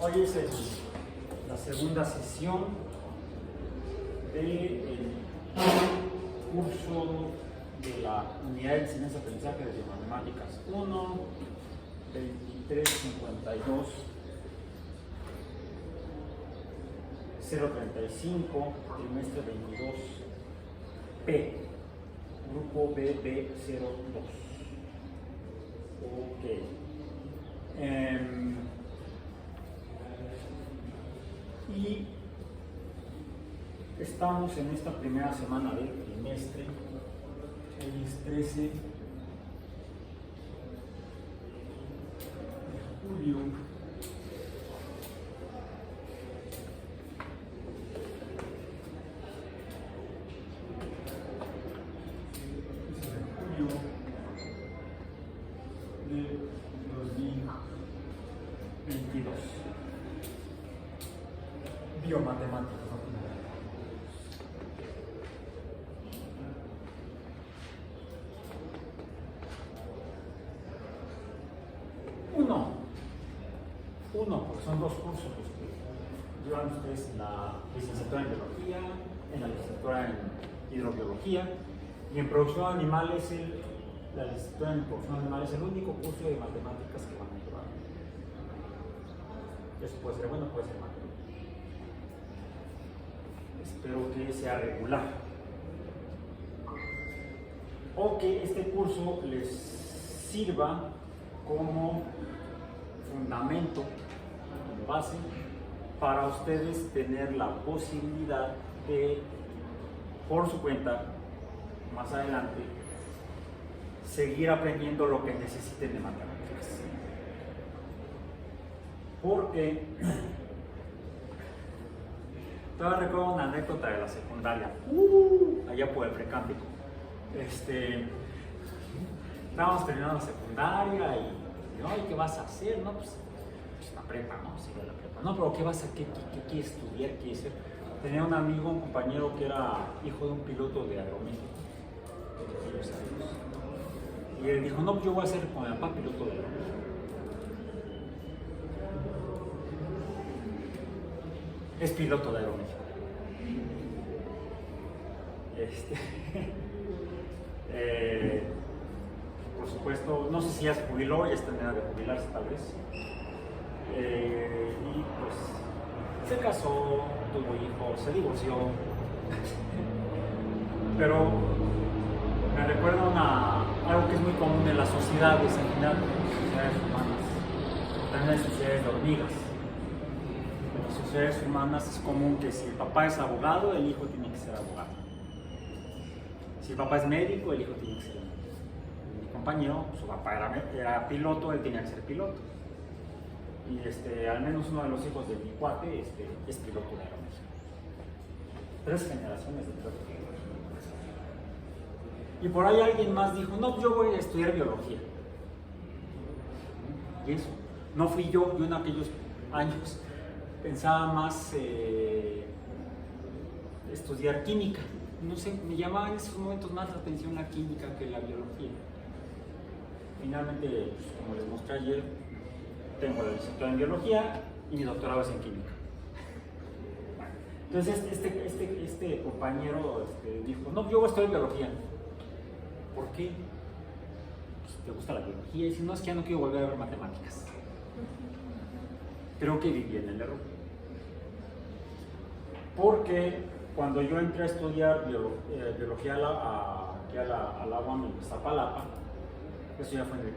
Hoy es la segunda sesión del curso de la unidad de enseñanza y aprendizaje de matemáticas 1, 2352, 035, trimestre 22P, grupo BB02. Ok. Y estamos en esta primera semana del trimestre, hoy es 13 de julio. De 2022. Biomatemáticas. Uno, porque son dos cursos los que llevan ustedes en la licenciatura en biología, en la licenciatura en hidrobiología y en producción animal es la licenciatura en producción animal es el único curso de matemáticas que van a llevar. Eso puede ser bueno, puede ser malo. Espero que sea regular. O que este curso les sirva como fundamento, como base, para ustedes tener la posibilidad de, por su cuenta, más adelante, seguir aprendiendo lo que necesiten de matemáticas. Porque todavía recuerdo una anécdota de la secundaria, allá por el precámbrico. Estábamos terminando la secundaria y ¿qué vas a hacer? No, pues la prepa, ¿no? Sigue la prepa. No, pero ¿qué vas a qué quieres estudiar? ¿Qué quieres ser? Tenía un amigo, un compañero que era hijo de un piloto de Aeroméxico. Y él dijo, no, yo voy a ser con mi papá piloto de Aeroméxico. Es piloto de Aeroméxico. Por supuesto, no sé si ya se jubiló, ya está en edad de jubilarse tal vez. Y pues se casó, tuvo hijos, se divorció. Pero me recuerda algo que es muy común en las sociedades en general, en las sociedades humanas, también en las sociedades de hormigas. En las sociedades humanas es común que si el papá es abogado, el hijo tiene que ser abogado. Si el papá es médico, el hijo tiene que ser médico. Mi compañero, su papá era piloto, él tenía que ser piloto. Y al menos uno de los hijos de mi cuate es piloto de Aeroméxico. 3 generaciones de piloto. Y por ahí alguien más dijo, no, yo voy a estudiar biología. Y eso, no fui yo en aquellos años pensaba más estudiar química. No sé, me llamaba en esos momentos más la atención la química que la biología. Finalmente, pues, como les mostré ayer, tengo la licenciatura en biología y mi doctorado es en química. Entonces este compañero dijo, no, yo voy a estudiar biología. ¿Por qué? Pues, ¿te gusta la biología? Y si no, es que ya no quiero volver a ver matemáticas. Creo que viví en el error. Porque cuando yo entré a estudiar biología aquí a la UAM en Iztapalapa, eso ya fue en el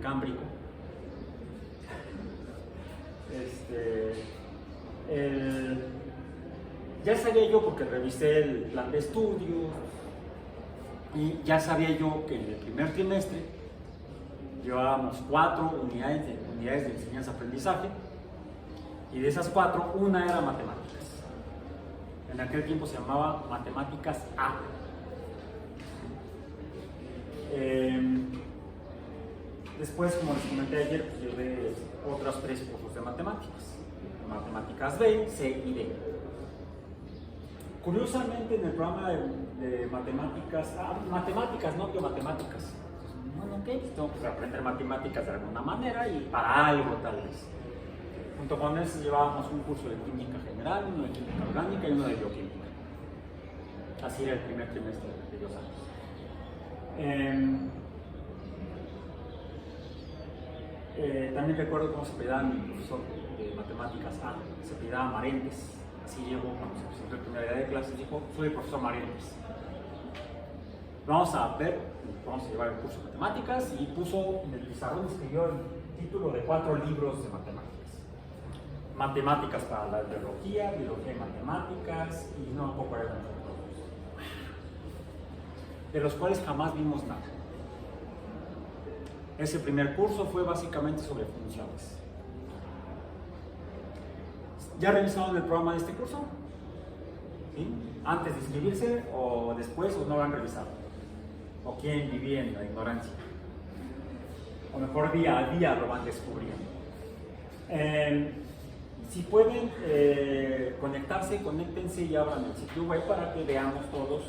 Cámbrico, ya sabía yo, porque revisé el plan de estudios, y ya sabía yo que en el primer trimestre llevábamos 4 unidades de enseñanza-aprendizaje, y de esas 4, una era matemáticas. En aquel tiempo se llamaba Matemáticas A. Después, como les comenté ayer, pues llevé otros 3 cursos de matemáticas. Matemáticas B, C y D. Curiosamente, en el programa de matemáticas, no biomatemáticas. Bueno, ok, pues tengo que aprender matemáticas de alguna manera y para algo tal vez. Junto con eso llevábamos un curso de química general, uno de química orgánica y uno de bioquímica. Así era el primer trimestre de 2 años. También recuerdo cómo se pedaba mi profesor de matemáticas, se pedaba Marentes. Así llegó cuando se presentó el primer día de clase, dijo, soy el profesor Marentes. Vamos a ver, vamos a llevar el curso de matemáticas, y puso en el pizarrón, escribió el título de 4 libros de matemáticas. Matemáticas para la biología, biología y matemáticas, y no un poco eran otros, de los cuales jamás vimos nada. Ese primer curso fue básicamente sobre funciones. ¿Ya revisaron el programa de este curso? ¿Sí? ¿Antes de inscribirse o después, o no lo han revisado? ¿O quieren vivir en la ignorancia? O mejor día a día lo van descubriendo. Si pueden conectarse, conéctense y abran el sitio web para que veamos todos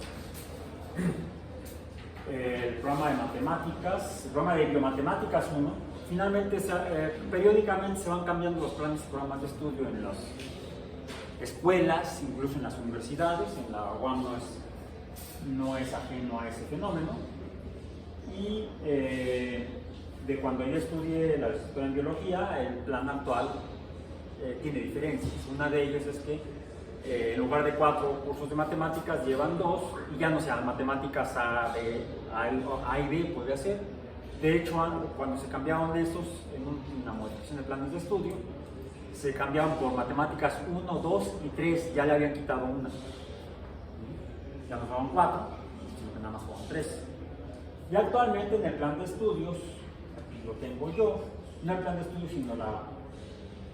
el programa de matemáticas, el programa de biomatemáticas 1. Finalmente, periódicamente se van cambiando los planes y programas de estudio en las escuelas, incluso en las universidades. En la UAM no es ajeno a ese fenómeno. Y de cuando yo estudié la licenciatura en biología, el plan actual tiene diferencias. Una de ellas es que en lugar de 4 cursos de matemáticas llevan 2, y ya no sean matemáticas A y B, podría ser. De hecho, cuando se cambiaron esos en una modificación de planes de estudio, se cambiaron por matemáticas 1, 2 y 3, ya le habían quitado una. Ya no fueron 4, sino que nada más fueron 3. Y actualmente en el plan de estudios, aquí lo tengo yo, no el plan de estudios, sino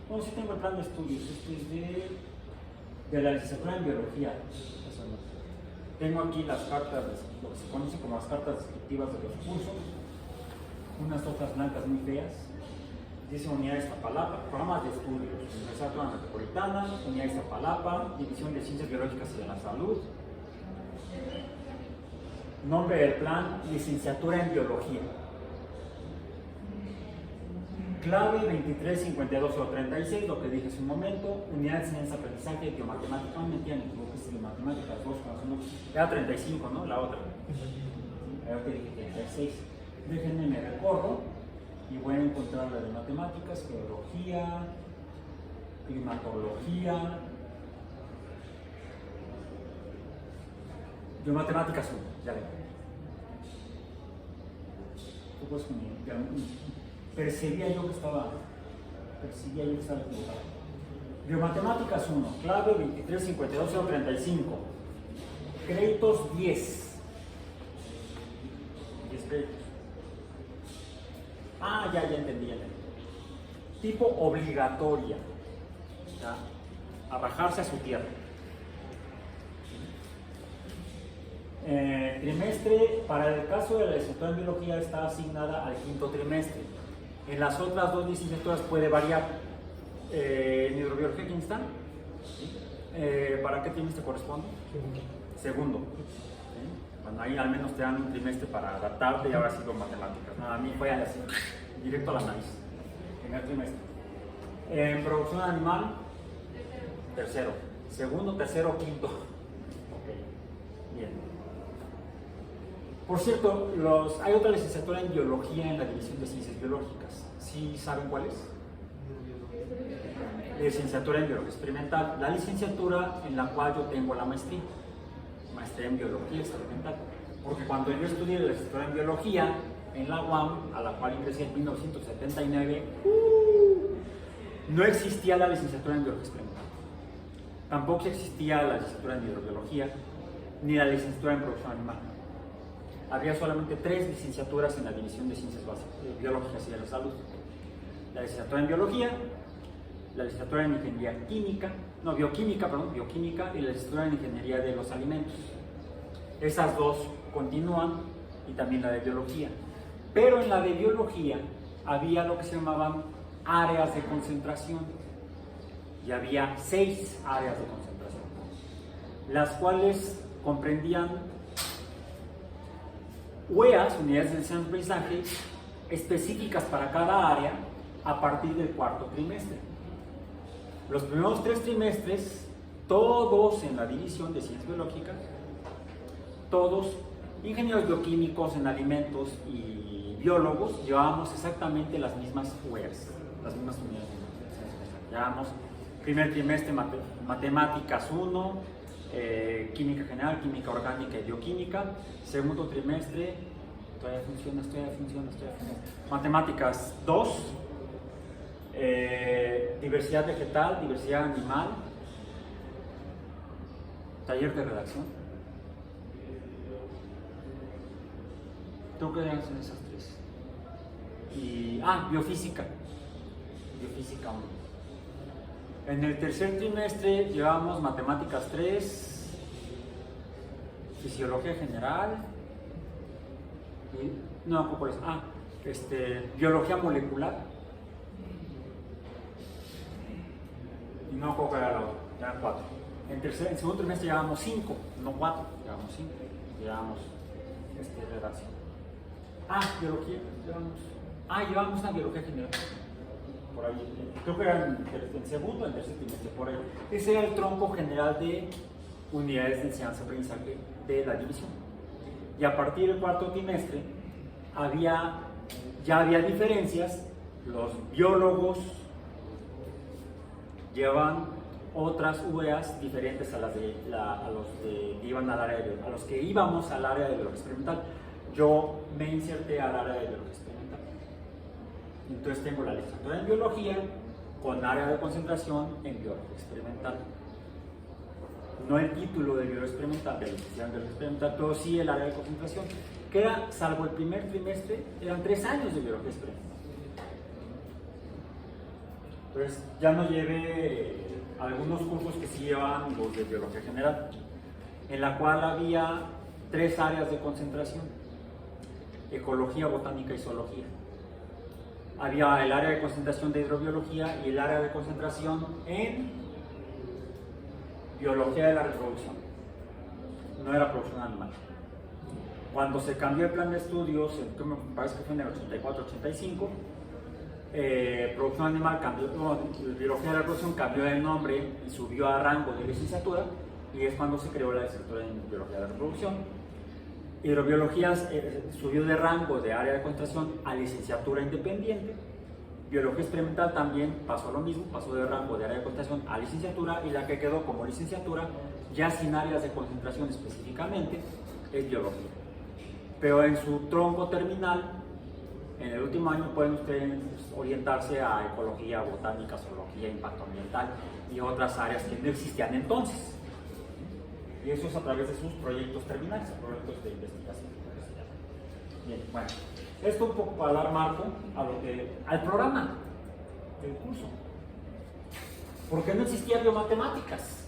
bueno, sí tengo el plan de estudios, este es de la licenciatura en biología. Tengo aquí las cartas, lo que se conoce como las cartas descriptivas de los cursos, unas hojas blancas muy feas. Dice Unidad Iztapalapa, programas de estudios, Universidad Autónoma Metropolitana, Unidad Iztapalapa, División de Ciencias Biológicas y de la Salud. Nombre del plan, licenciatura en biología. Clave 2352036, lo que dije hace un momento, unidad de enseñanza, aprendizaje, biomatemática, no me entienden, biomatemáticas 2, era 35, ¿no? La otra. Ahora que dije 36. Déjenme, me recorro y voy a encontrar la de matemáticas, geología, climatología, biomatemáticas 1, ya ven. Pues, percibía yo que estaba equivocado. Biomatemáticas 1, clave 2352035, créditos 10 créditos. Ya entendí. Tipo obligatoria, ¿ya? A bajarse a su tierra. Trimestre, para el caso de la licenciatura en biología, está asignada al 5º trimestre. En las otras 2 licenciaturas puede variar. En hidrobiología, ¿quién está? ¿Para qué trimestre corresponde? Segundo. Bueno, ahí al menos te dan un trimestre para adaptarte y habrá sido matemáticas. A mí fue así, directo a la nariz. Primer trimestre. En producción animal, tercero. Segundo, tercero, quinto. Ok, bien. Por cierto, hay otra licenciatura en biología en la División de Ciencias Biológicas. ¿Sí saben cuál es? Licenciatura en biología experimental. La licenciatura en la cual yo tengo la maestría en biología experimental. Porque cuando yo estudié la licenciatura en biología en la UAM, a la cual ingresé en 1979, no existía la licenciatura en biología experimental. Tampoco existía la licenciatura en hidrobiología, ni la licenciatura en producción animal. Había solamente 3 licenciaturas en la División de Ciencias Biológicas y de la Salud. La licenciatura en biología, la licenciatura en bioquímica y la licenciatura en ingeniería de los alimentos. Esas 2 continúan, y también la de biología. Pero en la de biología había lo que se llamaban áreas de concentración, y había 6 áreas de concentración, las cuales comprendían UEAs, unidades de enseñanza y aprendizaje, específicas para cada área a partir del 4º trimestre. Los primeros 3 trimestres, todos en la división de ciencias biológicas, todos, ingenieros bioquímicos en alimentos y biólogos, llevábamos exactamente las mismas UERs, las mismas unidades. Llevábamos primer trimestre matemáticas 1, química general, química orgánica y bioquímica. Segundo trimestre, todavía funciona. Matemáticas 2, diversidad vegetal, diversidad animal, taller de redacción. Creo que eran esas 3. Y, biofísica. Biofísica 1. En el tercer trimestre llevamos matemáticas 3, fisiología general, biología molecular, y no creo que era la otra, eran 4. En segundo trimestre llevamos 5, no 4, llevamos 5, llevamos redacción. Biología, llevamos una biología general. Por ahí, creo que era en segundo o en tercer trimestre, por ahí. Ese era el tronco general de unidades de enseñanza-aprendizaje de la división. Y a partir del cuarto trimestre ya había diferencias. Los biólogos llevan otras UEAs diferentes a los que íbamos al área de biología experimental. Yo me inserté al área de biología experimental. Entonces tengo la licenciatura en biología con área de concentración en biología experimental. No el título de biología experimental, de licenciatura en biología experimental, pero sí el área de concentración, que era, salvo el primer trimestre, eran 3 años de biología experimental. Entonces ya no llevé algunos cursos que sí llevaban los de biología general, en la cual había 3 áreas de concentración: ecología, botánica y zoología. Había el área de concentración de hidrobiología y el área de concentración en biología de la reproducción. No era producción animal. Cuando se cambió el plan de estudios, me parece que fue en el 84-85, producción animal cambió, biología de la reproducción cambió de nombre y subió a rango de licenciatura, y es cuando se creó la licenciatura en biología de la reproducción. Hidrobiología subió de rango de área de concentración a licenciatura independiente. Biología experimental también pasó lo mismo, pasó de rango de área de concentración a licenciatura, y la que quedó como licenciatura, ya sin áreas de concentración específicamente, es biología. Pero en su tronco terminal, en el último año pueden ustedes orientarse a ecología, botánica, zoología, impacto ambiental y otras áreas que no existían entonces. Y eso es a través de sus proyectos terminales, proyectos de investigación. Bien, bueno, esto un poco para dar marco al programa del curso. ¿Por qué no existía biomatemáticas?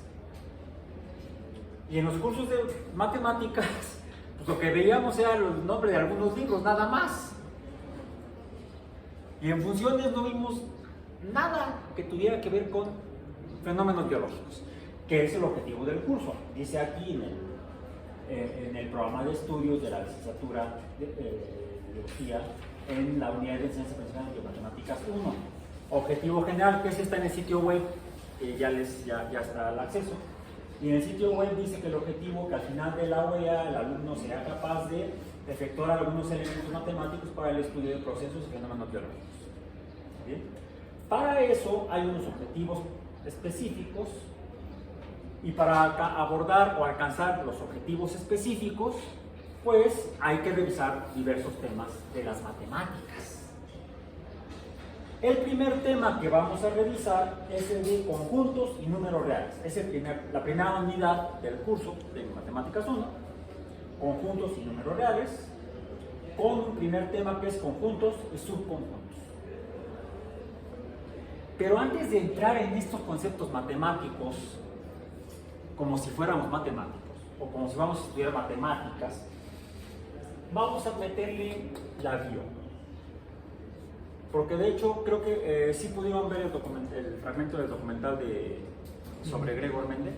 Y en los cursos de matemáticas, pues lo que veíamos era el nombre de algunos libros, nada más. Y en funciones no vimos nada que tuviera que ver con fenómenos biológicos, que es el objetivo del curso. Dice aquí en el programa de estudios de la licenciatura de biología en la unidad de enseñanza profesional de matemáticas 1. Objetivo general, que está en el sitio web, que ya está al acceso. Y en el sitio web dice que el objetivo, que al final de la OEA el alumno sea capaz de efectuar algunos elementos matemáticos para el estudio de procesos y fenómenos biológicos. ¿Bien? Para eso hay unos objetivos específicos, y para abordar o alcanzar los objetivos específicos, pues hay que revisar diversos temas de las matemáticas. El primer tema que vamos a revisar es el de conjuntos y números reales. Es la primera unidad del curso de Matemáticas 1, conjuntos y números reales, con un primer tema que es conjuntos y subconjuntos. Pero antes de entrar en estos conceptos matemáticos, como si fuéramos matemáticos, o como si vamos a estudiar matemáticas, vamos a meterle la bio. Porque de hecho creo que sí pudieron ver el fragmento del documental sobre Gregor Mendel.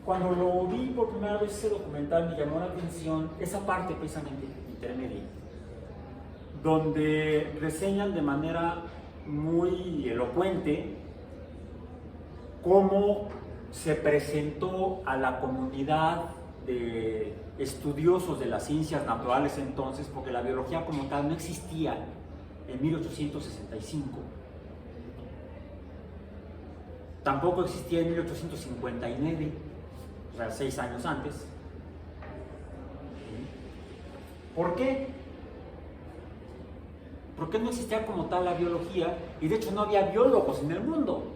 Cuando lo vi por primera vez ese documental, me llamó la atención esa parte precisamente intermedia, donde reseñan de manera muy elocuente cómo se presentó a la comunidad de estudiosos de las ciencias naturales entonces, porque la biología como tal no existía en 1865. Tampoco existía en 1859, o sea, 6 años antes. ¿Por qué? Porque no existía como tal la biología y de hecho no había biólogos en el mundo.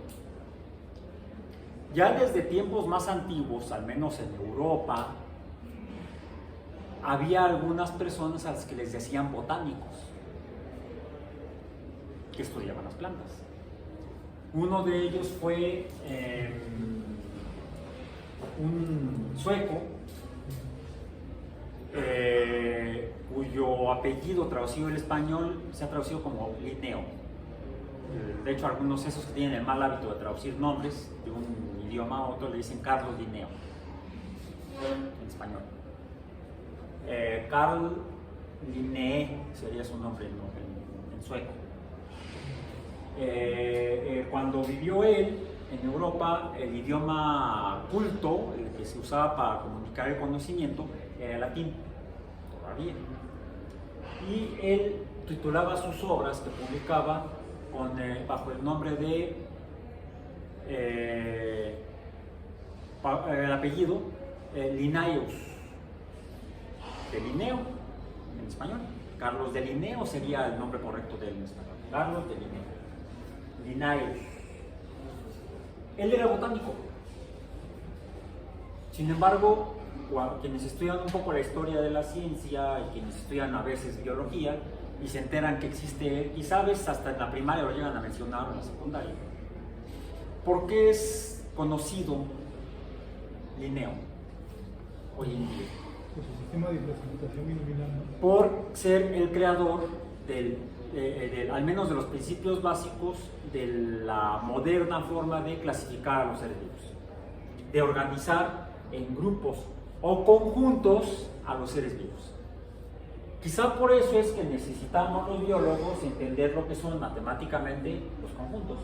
Ya desde tiempos más antiguos, al menos en Europa, había algunas personas a las que les decían botánicos, que estudiaban las plantas. Uno de ellos fue un sueco, cuyo apellido traducido al español se ha traducido como Linneo. De hecho, algunos de esos que tienen el mal hábito de traducir nombres de un idioma a otro le dicen Carlos Linneo en español. Carl Linné sería su nombre en sueco. Cuando vivió él en Europa, el idioma culto, el que se usaba para comunicar el conocimiento, era el latín, todavía. Y él titulaba sus obras que publicaba bajo el nombre de el apellido Linnaeus, de Linneo en español. Carlos de Linneo sería el nombre correcto de él en español. Carlos de Linneo. Linnaeus. Él era botánico. Sin embargo, quienes estudian un poco la historia de la ciencia y quienes estudian a veces biología y se enteran que existe, quizá a veces hasta en la primaria lo llegan a mencionar o en la secundaria. ¿Por qué es conocido Linneo hoy en día? Por su sistema de precipitación binominal, ¿no? Por ser el creador al menos de los principios básicos de la moderna forma de clasificar a los seres vivos, de organizar en grupos o conjuntos a los seres vivos. Quizá por eso es que necesitamos los biólogos entender lo que son matemáticamente los conjuntos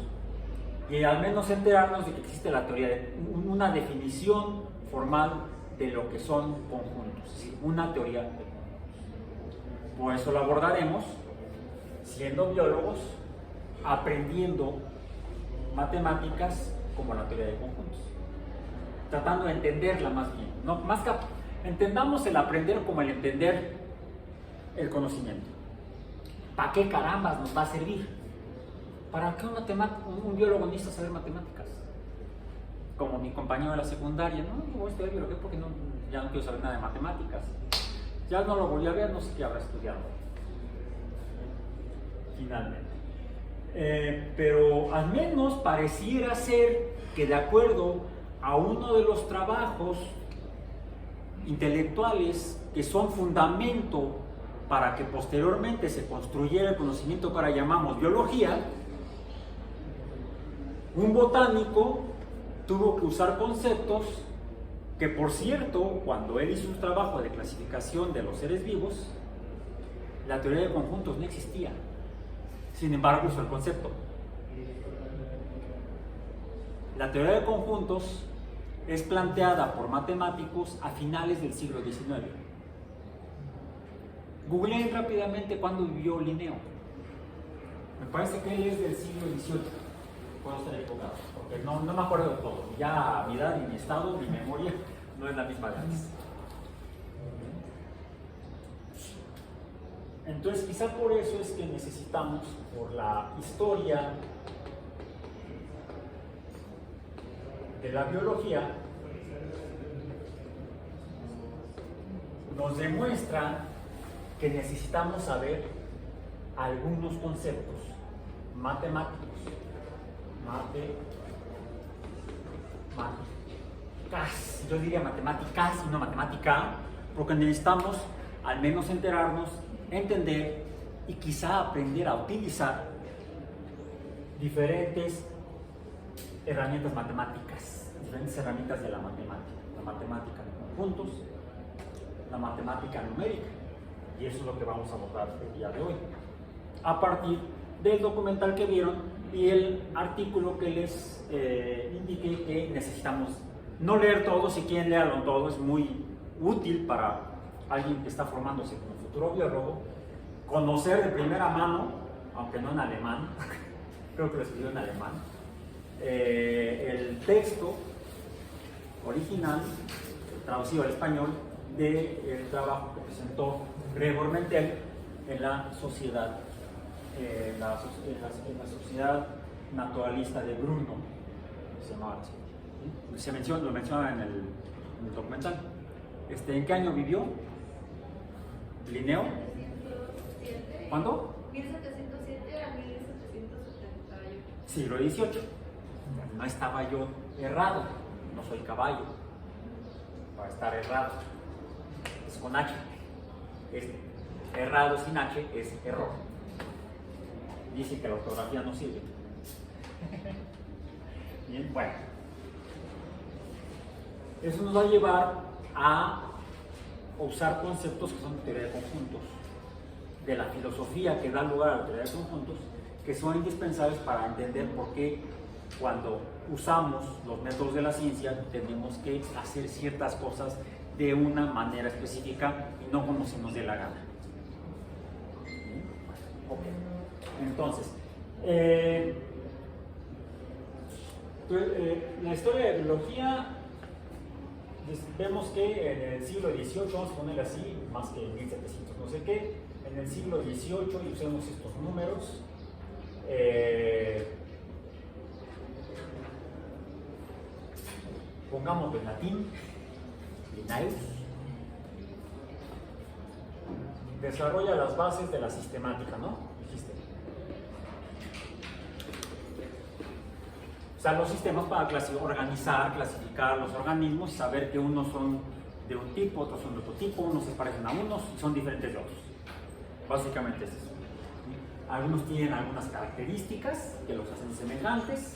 y al menos enterarnos de que existe la teoría de una definición formal de lo que son conjuntos, es decir, una teoría de conjuntos. Por eso lo abordaremos siendo biólogos, aprendiendo matemáticas como la teoría de conjuntos, tratando de entenderla más bien, ¿no? Más que entendamos el aprender como el entender el conocimiento. ¿Para qué carambas nos va a servir? ¿Para qué un biólogo necesita saber matemáticas? Como mi compañero de la secundaria, no voy a estudiar biología porque ya no quiero saber nada de matemáticas. Ya no lo volví a ver, no sé qué habrá estudiado finalmente. Pero al menos pareciera ser que de acuerdo a uno de los trabajos intelectuales que son fundamento para que posteriormente se construyera el conocimiento que ahora llamamos biología, un botánico tuvo que usar conceptos que, por cierto, cuando él hizo un trabajo de clasificación de los seres vivos, la teoría de conjuntos no existía. Sin embargo, usó el concepto. La teoría de conjuntos es planteada por matemáticos a finales del siglo XIX. Googleen rápidamente cuándo vivió Linneo. Me parece que él es del siglo XVIII. Puedo estar equivocado, porque no me acuerdo de todo. Ya mi edad, ni mi estado, ni memoria no es la misma de antes. Entonces, quizá por eso es que necesitamos, por la historia de la biología, nos demuestra que necesitamos saber algunos conceptos matemáticos, matemáticas, yo diría matemáticas y no matemática, porque necesitamos al menos enterarnos, entender y quizá aprender a utilizar diferentes herramientas matemáticas, diferentes herramientas de la matemática de conjuntos, la matemática numérica, y eso es lo que vamos a abordar el día de hoy, a partir del documental que vieron y el artículo que les indiqué que necesitamos no leer todo. Si quieren leerlo todo, es muy útil para alguien que está formándose como futuro biólogo, conocer de primera mano, aunque no en alemán, creo que lo escribió en alemán, el texto original, traducido al español, del trabajo que presentó Gregor Mendel en la sociedad, en la sociedad naturalista de Brno, se llamaba así. Lo menciona en el documental. ¿En qué año vivió Linneo? 1707. ¿Cuándo? 1707 a 1778. Siglo XVIII. No estaba yo errado, no soy caballo para estar errado. Es con H. Errado sin H es error. Dice que la ortografía no sirve. Bien, bueno. Eso nos va a llevar a usar conceptos que son de teoría de conjuntos, de la filosofía que da lugar a la teoría de conjuntos, que son indispensables para entender por qué cuando usamos los métodos de la ciencia tenemos que hacer ciertas cosas de una manera específica y no como se nos dé la gana. Okay. Entonces, la historia de biología, vemos que en el siglo XVIII, vamos a poner así, más que en 1700 no sé qué, en el siglo XVIII, y usemos estos números, pongamos en latín, Linnaeus, desarrolla las bases de la sistemática, ¿no? Dijiste. O sea, los sistemas para organizar, clasificar los organismos y saber que unos son de un tipo, otros son de otro tipo, unos se parecen a unos y son diferentes de otros. Básicamente es eso. Algunos tienen algunas características que los hacen semejantes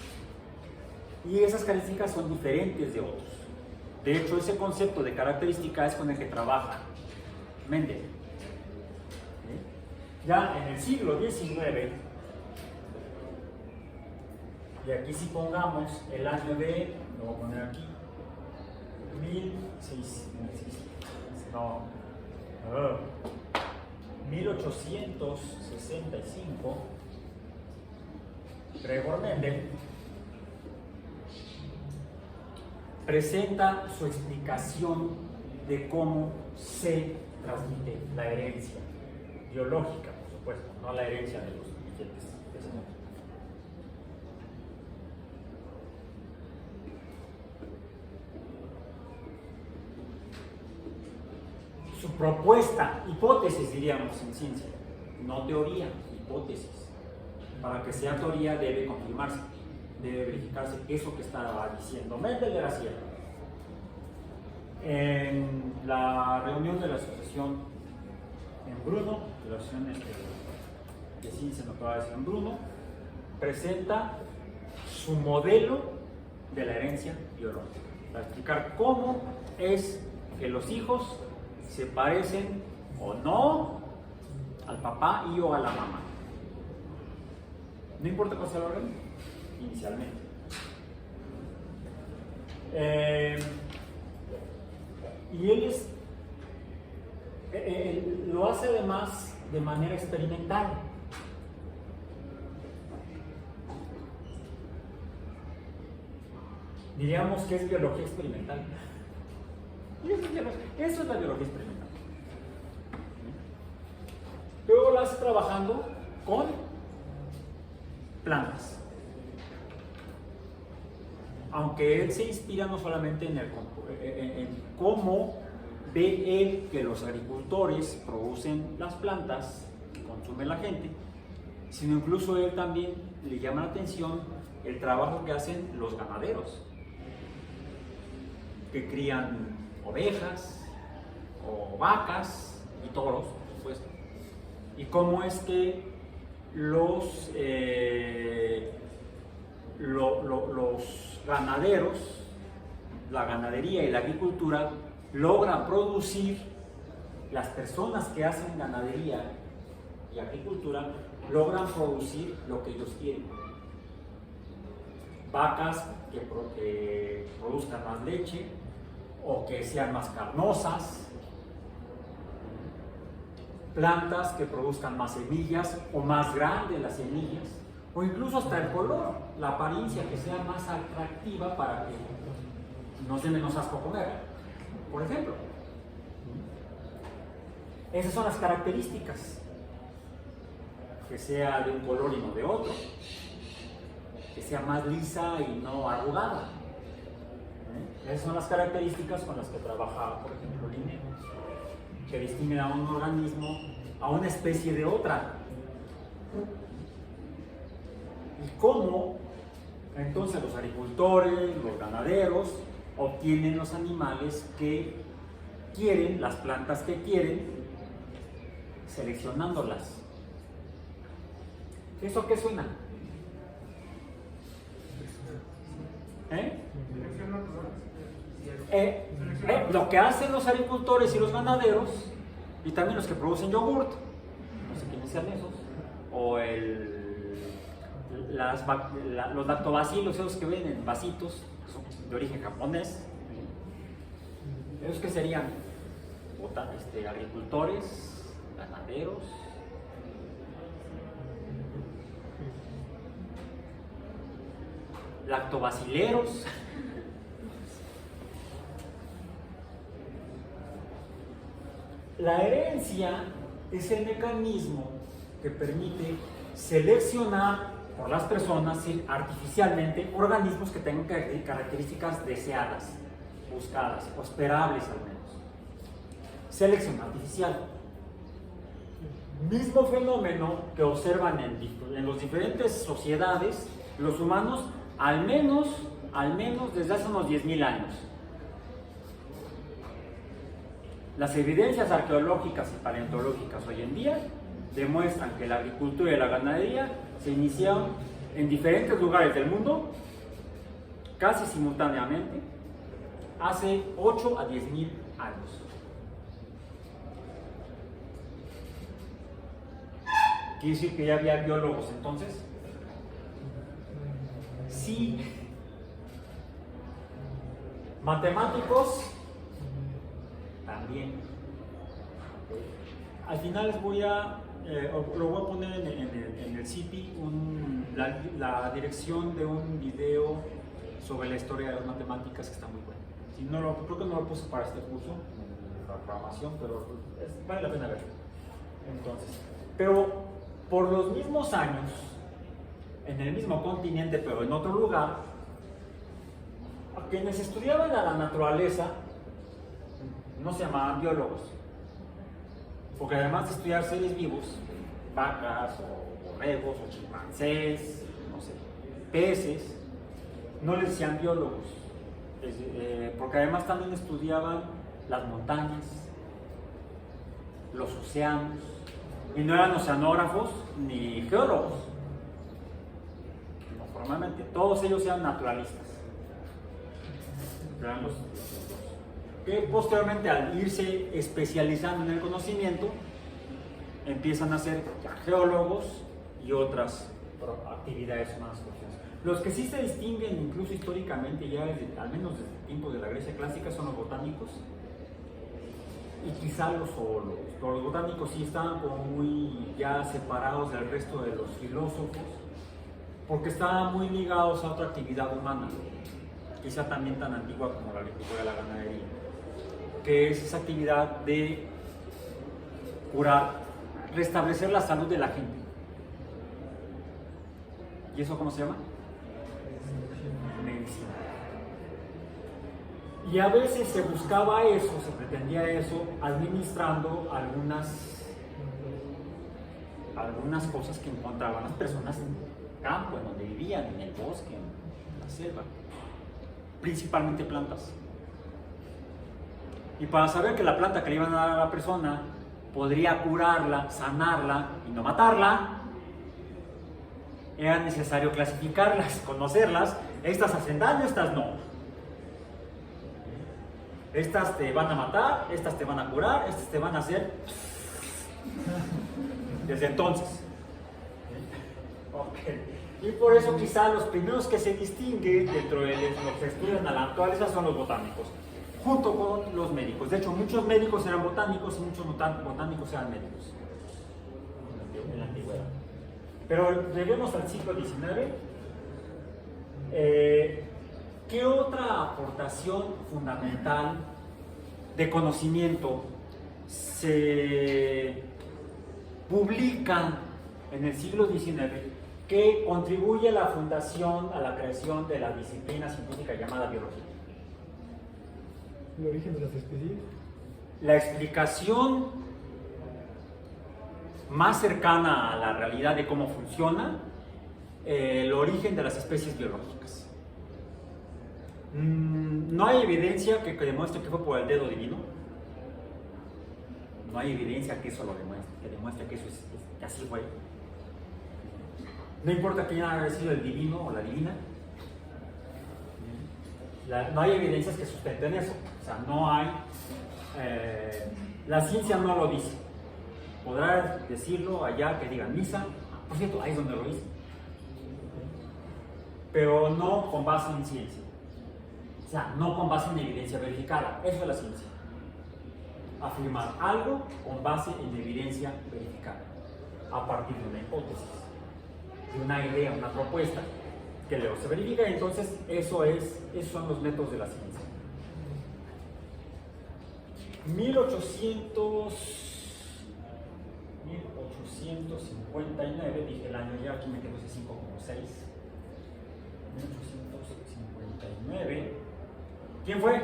y esas características son diferentes de otros. De hecho, ese concepto de característica es con el que trabaja Mendel. Ya en el siglo XIX, y aquí si pongamos el año de, lo voy a poner aquí, 1865, Gregor Mendel presenta su explicación de cómo se transmite la herencia biológica, por supuesto, no la herencia de los billetes de ese mundo. Su propuesta, hipótesis diríamos en ciencia, no teoría, hipótesis. Para que sea teoría debe confirmarse, debe verificarse eso que estaba diciendo Mendel era cierto. En la reunión de la asociación en Brno, de la asociación de ciencia natural en Brno, presenta su modelo de la herencia biológica, para explicar cómo es que los hijos se parecen o no al papá y o a la mamá. No importa cuál sea el orden, inicialmente. Y él lo hace además de manera experimental. Diríamos que es biología experimental. Eso es la biología experimental. Luego lo hace trabajando con plantas. Aunque él se inspira no solamente en cómo ve él que los agricultores producen las plantas que consume la gente, sino incluso él también le llama la atención el trabajo que hacen los ganaderos, que crían ovejas o vacas y toros, por supuesto, y cómo es que los ganaderos, la ganadería y la agricultura logran producir, las personas que hacen ganadería y agricultura logran producir lo que ellos quieren. vacas que produzcan más leche o que sean más carnosas, plantas que produzcan más semillas o más grandes las semillas, o incluso hasta el color, la apariencia que sea más atractiva para que nos dé menos asco comer, por ejemplo. Esas son las características, que sea de un color y no de otro, que sea más lisa y no arrugada. Esas son las características con las que trabaja, por ejemplo, Linné, que distinguen a un organismo, a una especie de otra. Y cómo entonces los agricultores, los ganaderos, obtienen los animales que quieren, las plantas que quieren, seleccionándolas. ¿Eso qué suena? Lo que hacen los agricultores y los ganaderos, y también los que producen yogurt, no sé quiénes sean esos, o los lactobacilos, esos que ven en vasitos, son de origen japonés. ¿Esos qué serían? Agricultores, ganaderos, lactobacileros. La herencia es el mecanismo que permite seleccionar por las personas artificialmente organismos que tengan características deseadas, buscadas o esperables al menos. Selección artificial. Mismo fenómeno que observan en las diferentes sociedades los humanos al menos desde hace unos 10.000 años. Las evidencias arqueológicas y paleontológicas hoy en día demuestran que la agricultura y la ganadería se iniciaron en diferentes lugares del mundo, casi simultáneamente, hace 8 a 10.000 años. ¿Quiere decir que ya había biólogos entonces? Sí. Matemáticos también. Al final les voy a lo voy a poner en el CIPI la dirección de un video sobre la historia de las matemáticas que está muy bueno. Si no creo que no lo puse para este curso, la programación, pero vale la pena verlo. Entonces, pero por los mismos años, en el mismo continente, pero en otro lugar, a quienes estudiaban a la naturaleza no se llamaban biólogos, porque además de estudiar seres vivos, vacas o borregos o chimpancés, no sé, peces, no les decían biólogos, porque además también estudiaban las montañas, los océanos, y no eran oceanógrafos ni geólogos. No, formalmente, todos ellos eran naturalistas. Eran los que posteriormente, al irse especializando en el conocimiento, empiezan a ser geólogos y otras actividades humanas. Los que sí se distinguen incluso históricamente, ya al menos desde el tiempo de la Grecia clásica, son los botánicos y quizá los zoólogos. Pero los botánicos sí estaban como muy ya separados del resto de los filósofos, porque estaban muy ligados a otra actividad humana, quizá también tan antigua como la agricultura y la ganadería, que es esa actividad de curar, restablecer la salud de la gente. ¿Y eso cómo se llama? Medicina. Y a veces se buscaba eso, se pretendía eso, administrando algunas cosas que encontraban las personas en el campo, en donde vivían, en el bosque, en la selva, principalmente plantas. Y para saber que la planta que le iban a dar a la persona podría curarla, sanarla y no matarla, era necesario clasificarlas, conocerlas. Estas hacen daño, estas no. Estas te van a matar, estas te van a curar, estas te van a hacer. Desde entonces. Ok. Y por eso quizá los primeros que se distinguen dentro de los que estudian a la naturaleza son los botánicos, junto con los médicos. De hecho, muchos médicos eran botánicos y muchos botánicos eran médicos en la antigüedad. Pero lleguemos al siglo XIX. ¿Qué otra aportación fundamental de conocimiento se publica en el siglo XIX que contribuye a la fundación, a la creación de la disciplina científica llamada biología? El origen de las especies. La explicación más cercana a la realidad de cómo funciona el origen de las especies biológicas. No hay evidencia que demuestre que fue por el dedo divino. No hay evidencia que eso lo demuestre, que demuestre que eso que así fue. No importa quién haya sido el divino o la divina. No hay evidencias que sustenten eso. O sea, no hay. La ciencia no lo dice. Podrá decirlo allá que digan misa. Por cierto, ahí es donde lo dice. Pero no con base en ciencia. O sea, no con base en evidencia verificada. Eso es la ciencia. Afirmar algo con base en evidencia verificada. A partir de una hipótesis, de una idea, una propuesta, que luego se verifica. Entonces, esos son los métodos de la ciencia. 1859, dije el año ya, aquí me quedo ese 5 como 6. 1859. ¿Quién fue?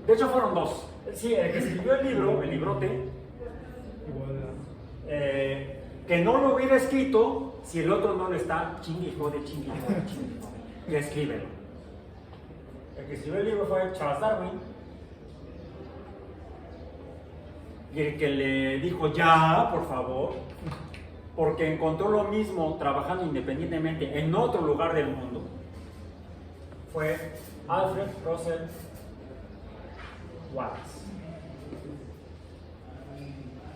De hecho fueron dos. Sí, el que escribió el libro, el librote, que no lo hubiera escrito si el otro no lo está chingue, jode. Y escríbelo. El que escribió el libro fue Charles Darwin. Y el que le dijo ya, por favor, porque encontró lo mismo trabajando independientemente en otro lugar del mundo, fue Alfred Russel Wallace.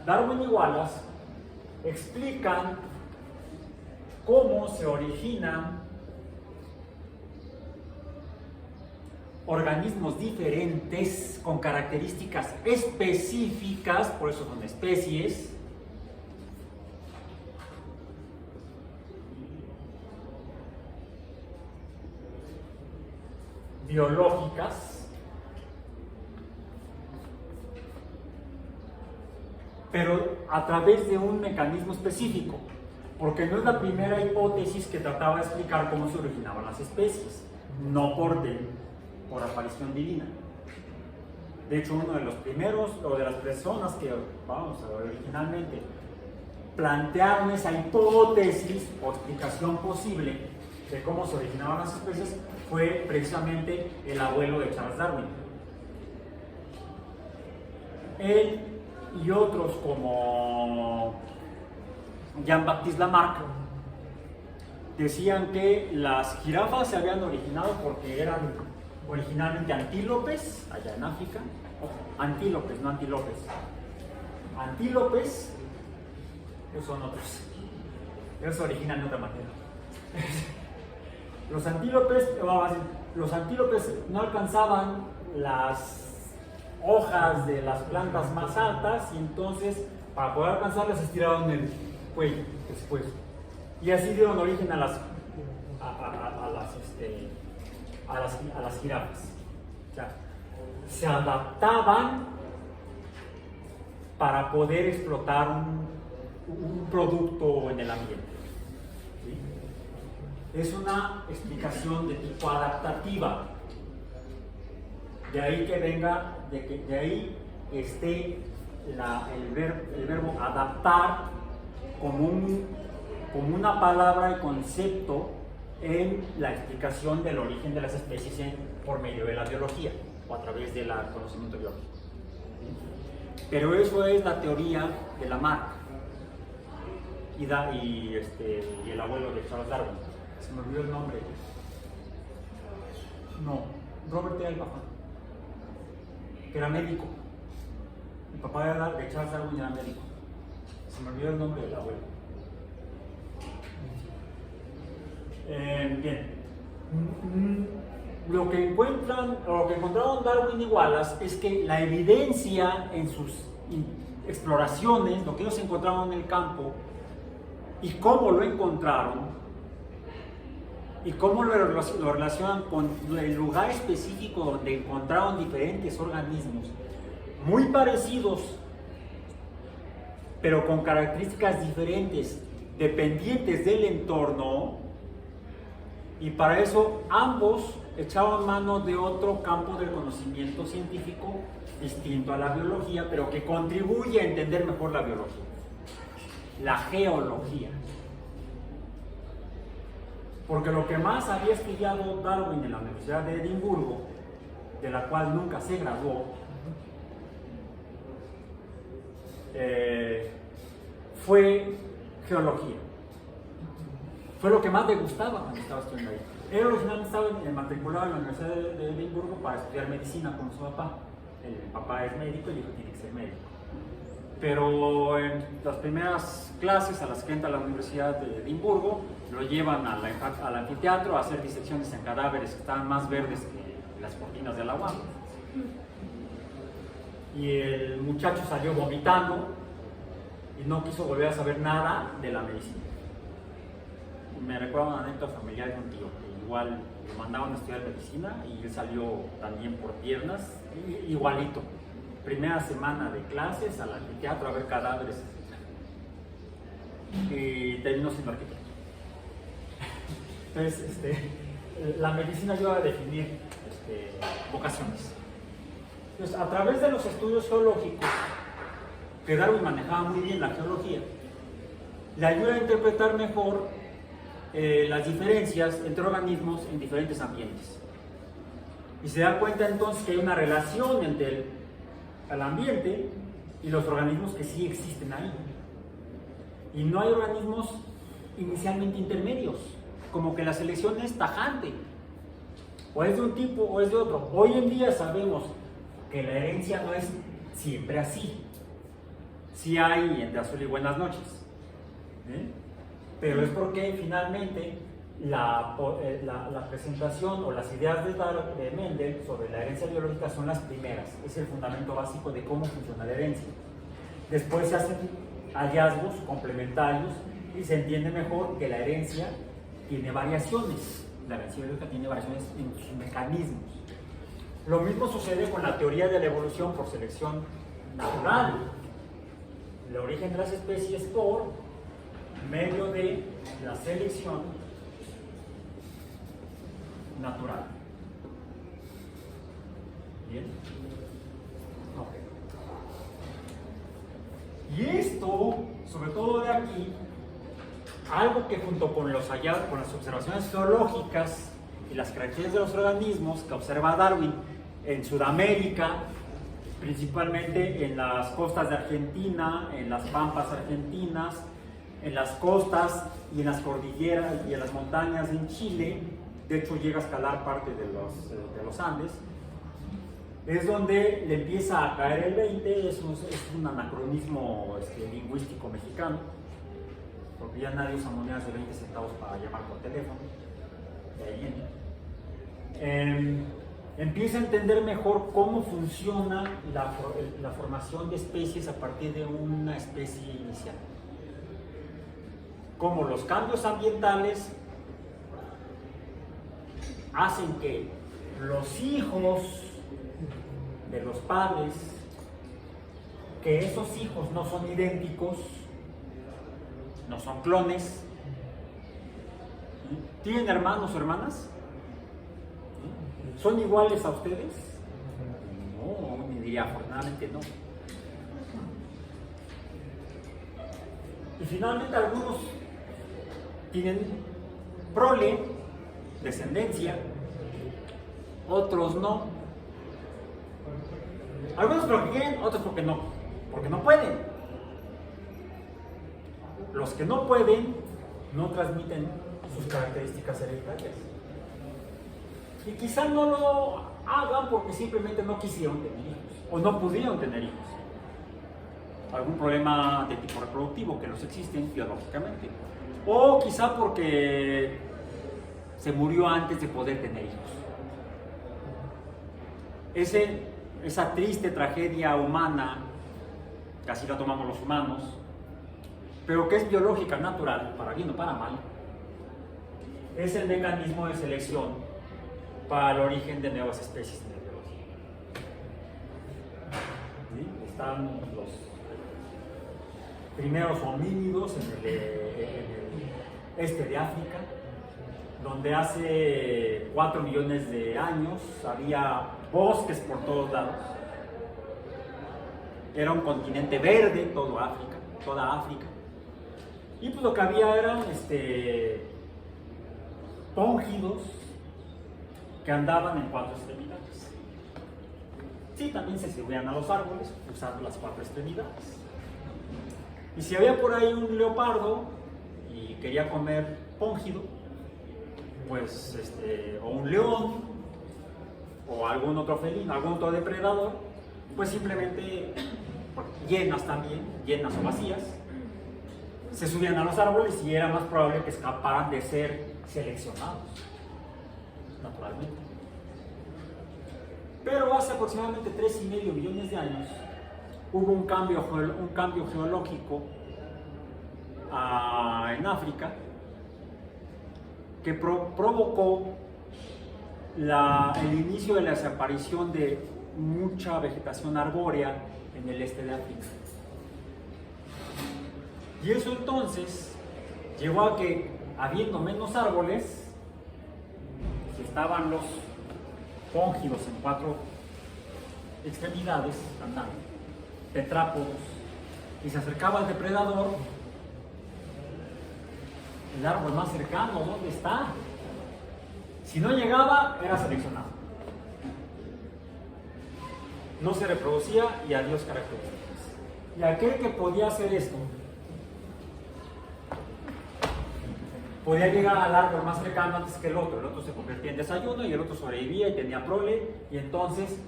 Darwin y Wallace explican cómo se originan organismos diferentes con características específicas, por eso son especies, biológicas, pero a través de un mecanismo específico, porque no es la primera hipótesis que trataba de explicar cómo se originaban las especies, no por aparición divina. De hecho, uno de los primeros, o de las personas que, originalmente plantearon esa hipótesis o explicación posible de cómo se originaban las especies fue precisamente el abuelo de Charles Darwin. Él y otros como Jean-Baptiste Lamarck decían que las jirafas se habían originado porque eran originalmente antílopes, allá en África. Antílopes, no antílopes. Antílopes, esos son otros. Ellos se originan de otra manera. Los antílopes no alcanzaban las hojas de las plantas más altas y entonces para poder alcanzarlas estiraron el cuello después. Y así dieron origen a las jirafas. O sea, se adaptaban para poder explotar un producto en el ambiente. ¿Sí? Es una explicación de tipo adaptativa. De ahí que venga, de ahí esté el verbo adaptar como una palabra y concepto en la explicación del origen de las especies por medio de la biología o a través del conocimiento biológico. Pero eso es la teoría de Lamarck y el abuelo de Charles Darwin. Se me olvidó el nombre. No, Robert T. Alpha, que era médico. El papá de Charles Darwin era médico. Se me olvidó el nombre del abuelo. Bien. Lo que encontraron Darwin y Wallace es que la evidencia en sus exploraciones, lo que ellos encontraron en el campo y cómo lo encontraron y cómo lo relacionan con el lugar específico donde encontraron diferentes organismos muy parecidos, pero con características diferentes, dependientes del entorno, y para eso ambos echaban mano de otro campo del conocimiento científico distinto a la biología, pero que contribuye a entender mejor la biología, la geología. Porque lo que más había estudiado Darwin en la Universidad de Edimburgo, de la cual nunca se graduó, fue geología. Fue lo que más le gustaba cuando estaba estudiando ahí. Él originalmente estaba matriculado en la Universidad de Edimburgo para estudiar medicina con su papá. El papá es médico y dijo que tiene que ser médico. Pero en las primeras clases a las que entra a la Universidad de Edimburgo, lo llevan al anfiteatro a hacer disecciones en cadáveres que estaban más verdes que las cortinas de la UAM. Y el muchacho salió vomitando y no quiso volver a saber nada de la medicina. Me recuerda una anécdota familiar de un tío que igual lo mandaban a estudiar medicina y él salió también por piernas, igualito. Primera semana de clases al anfiteatro a ver cadáveres y terminó siendo arquitecto. Entonces, la medicina ayuda a definir vocaciones. Entonces, a través de los estudios geológicos, que Darwin manejaba muy bien la geología, le ayuda a interpretar mejor las diferencias entre organismos en diferentes ambientes. Y se da cuenta entonces que hay una relación entre el ambiente y los organismos que sí existen ahí. Y no hay organismos inicialmente intermedios, como que la selección es tajante, o es de un tipo o es de otro. Hoy en día sabemos que la herencia no es siempre así. Sí hay entre azul y buenas noches, pero es porque finalmente la presentación o las ideas de Mendel sobre la herencia biológica son las primeras, es el fundamento básico de cómo funciona la herencia. Después se hacen hallazgos complementarios y se entiende mejor que la herencia tiene variaciones, la herencia biológica tiene variaciones en sus mecanismos. Lo mismo sucede con la teoría de la evolución por selección natural. El origen de las especies por medio de la selección natural. ¿Bien? Ok. Y esto, sobre todo de aquí, algo que junto con los hallazgos, con las observaciones geológicas y las características de los organismos que observa Darwin en Sudamérica, principalmente en las costas de Argentina, en las pampas argentinas, en las costas y en las cordilleras y en las montañas en Chile, de hecho llega a escalar parte de los Andes, es donde le empieza a caer el 20, es un anacronismo lingüístico mexicano, porque ya nadie usa monedas de 20 centavos para llamar por teléfono, de ahí viene. Empieza a entender mejor cómo funciona la formación de especies a partir de una especie inicial. Cómo los cambios ambientales hacen que los hijos de los padres, que esos hijos no son idénticos, no son clones, ¿tienen hermanos o hermanas? ¿Son iguales a ustedes? No, me diría afortunadamente no. Y finalmente algunos tienen prole, descendencia, otros no. Algunos porque quieren, otros porque no pueden. Los que no pueden no transmiten sus características hereditarias. Y quizá no lo hagan porque simplemente no quisieron tener hijos o no pudieron tener hijos. Algún problema de tipo reproductivo que los existen biológicamente. O quizá porque se murió antes de poder tener hijos. Esa triste tragedia humana, que así la tomamos los humanos, pero que es biológica, natural, para bien o para mal, es el mecanismo de selección para el origen de nuevas especies en la biología. ¿Sí? Están los primeros homínidos en el este de África, donde hace 4 millones de años había bosques por todos lados. Era un continente verde, toda África. Y pues lo que había eran póngidos que andaban en 4 extremidades. Sí, también se subían a los árboles usando las 4 extremidades. Y si había por ahí un leopardo y quería comer póngido, pues o un león o algún otro felino, algún otro depredador, pues simplemente llenas o vacías, se subían a los árboles y era más probable que escaparan de ser seleccionados, naturalmente. Pero hace aproximadamente 3,5 millones de años hubo un cambio geológico en África que provocó el inicio de la desaparición de mucha vegetación arbórea en el este de África. Y eso entonces llevó a que, habiendo menos árboles, si estaban los póngidos en 4 extremidades, andando, tetrápodos, y se acercaba al depredador, el árbol más cercano, ¿dónde está? Si no llegaba, era seleccionado. No se reproducía y adiós características. Y aquel que podía hacer esto, podía llegar al árbol más cercano antes que el otro se convertía en desayuno y el otro sobrevivía y tenía prole, y entonces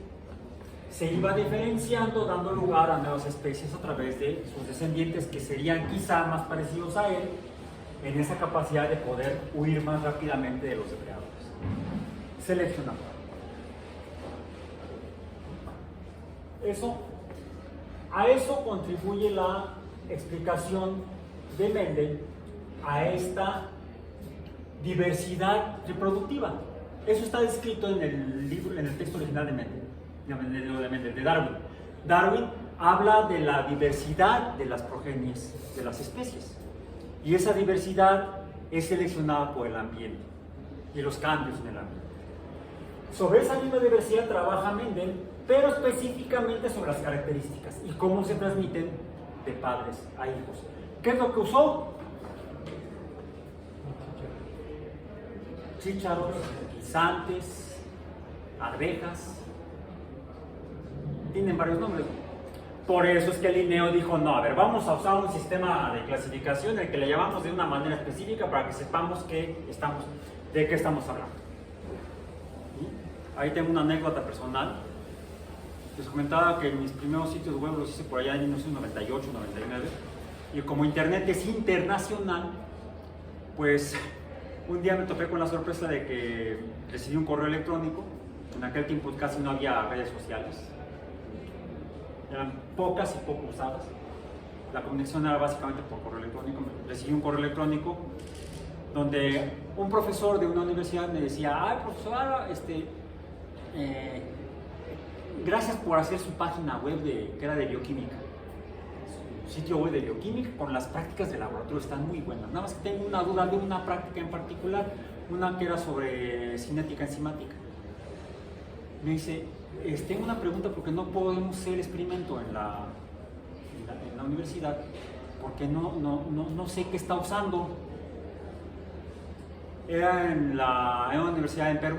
se iba diferenciando, dando lugar a nuevas especies a través de sus descendientes que serían quizá más parecidos a él en esa capacidad de poder huir más rápidamente de los depredadores. Seleccionado. A eso contribuye la explicación de Mendel a esta diversidad reproductiva. Eso está descrito en el libro, en el texto original de Darwin. Darwin habla de la diversidad de las progenies de las especies, y esa diversidad es seleccionada por el ambiente y los cambios en el ambiente. Sobre esa misma diversidad trabaja Mendel, pero específicamente sobre las características y cómo se transmiten de padres a hijos. ¿Qué es lo que usó? Chícharos, guisantes, arvejas, tienen varios nombres. Por eso es que Linneo dijo, no, a ver, vamos a usar un sistema de clasificación en el que le llamamos de una manera específica para que sepamos de qué estamos hablando. ¿Sí? Ahí tengo una anécdota personal. Les comentaba que mis primeros sitios web los hice por allá en 1998, 99, y como internet es internacional, pues un día me topé con la sorpresa de que recibí un correo electrónico. En aquel tiempo casi no había redes sociales, eran pocas y poco usadas. La conexión era básicamente por correo electrónico. Recibí un correo electrónico donde un profesor de una universidad me decía: ay, profesor, gracias por hacer su página web que era de bioquímica. Su sitio web de bioquímica con las prácticas de laboratorio están muy buenas. Nada más que tengo una duda de una práctica en particular, una que era sobre cinética enzimática. Me dice: tengo una pregunta porque no podemos hacer experimento en la universidad porque no sé qué está usando. Era en una universidad en Perú,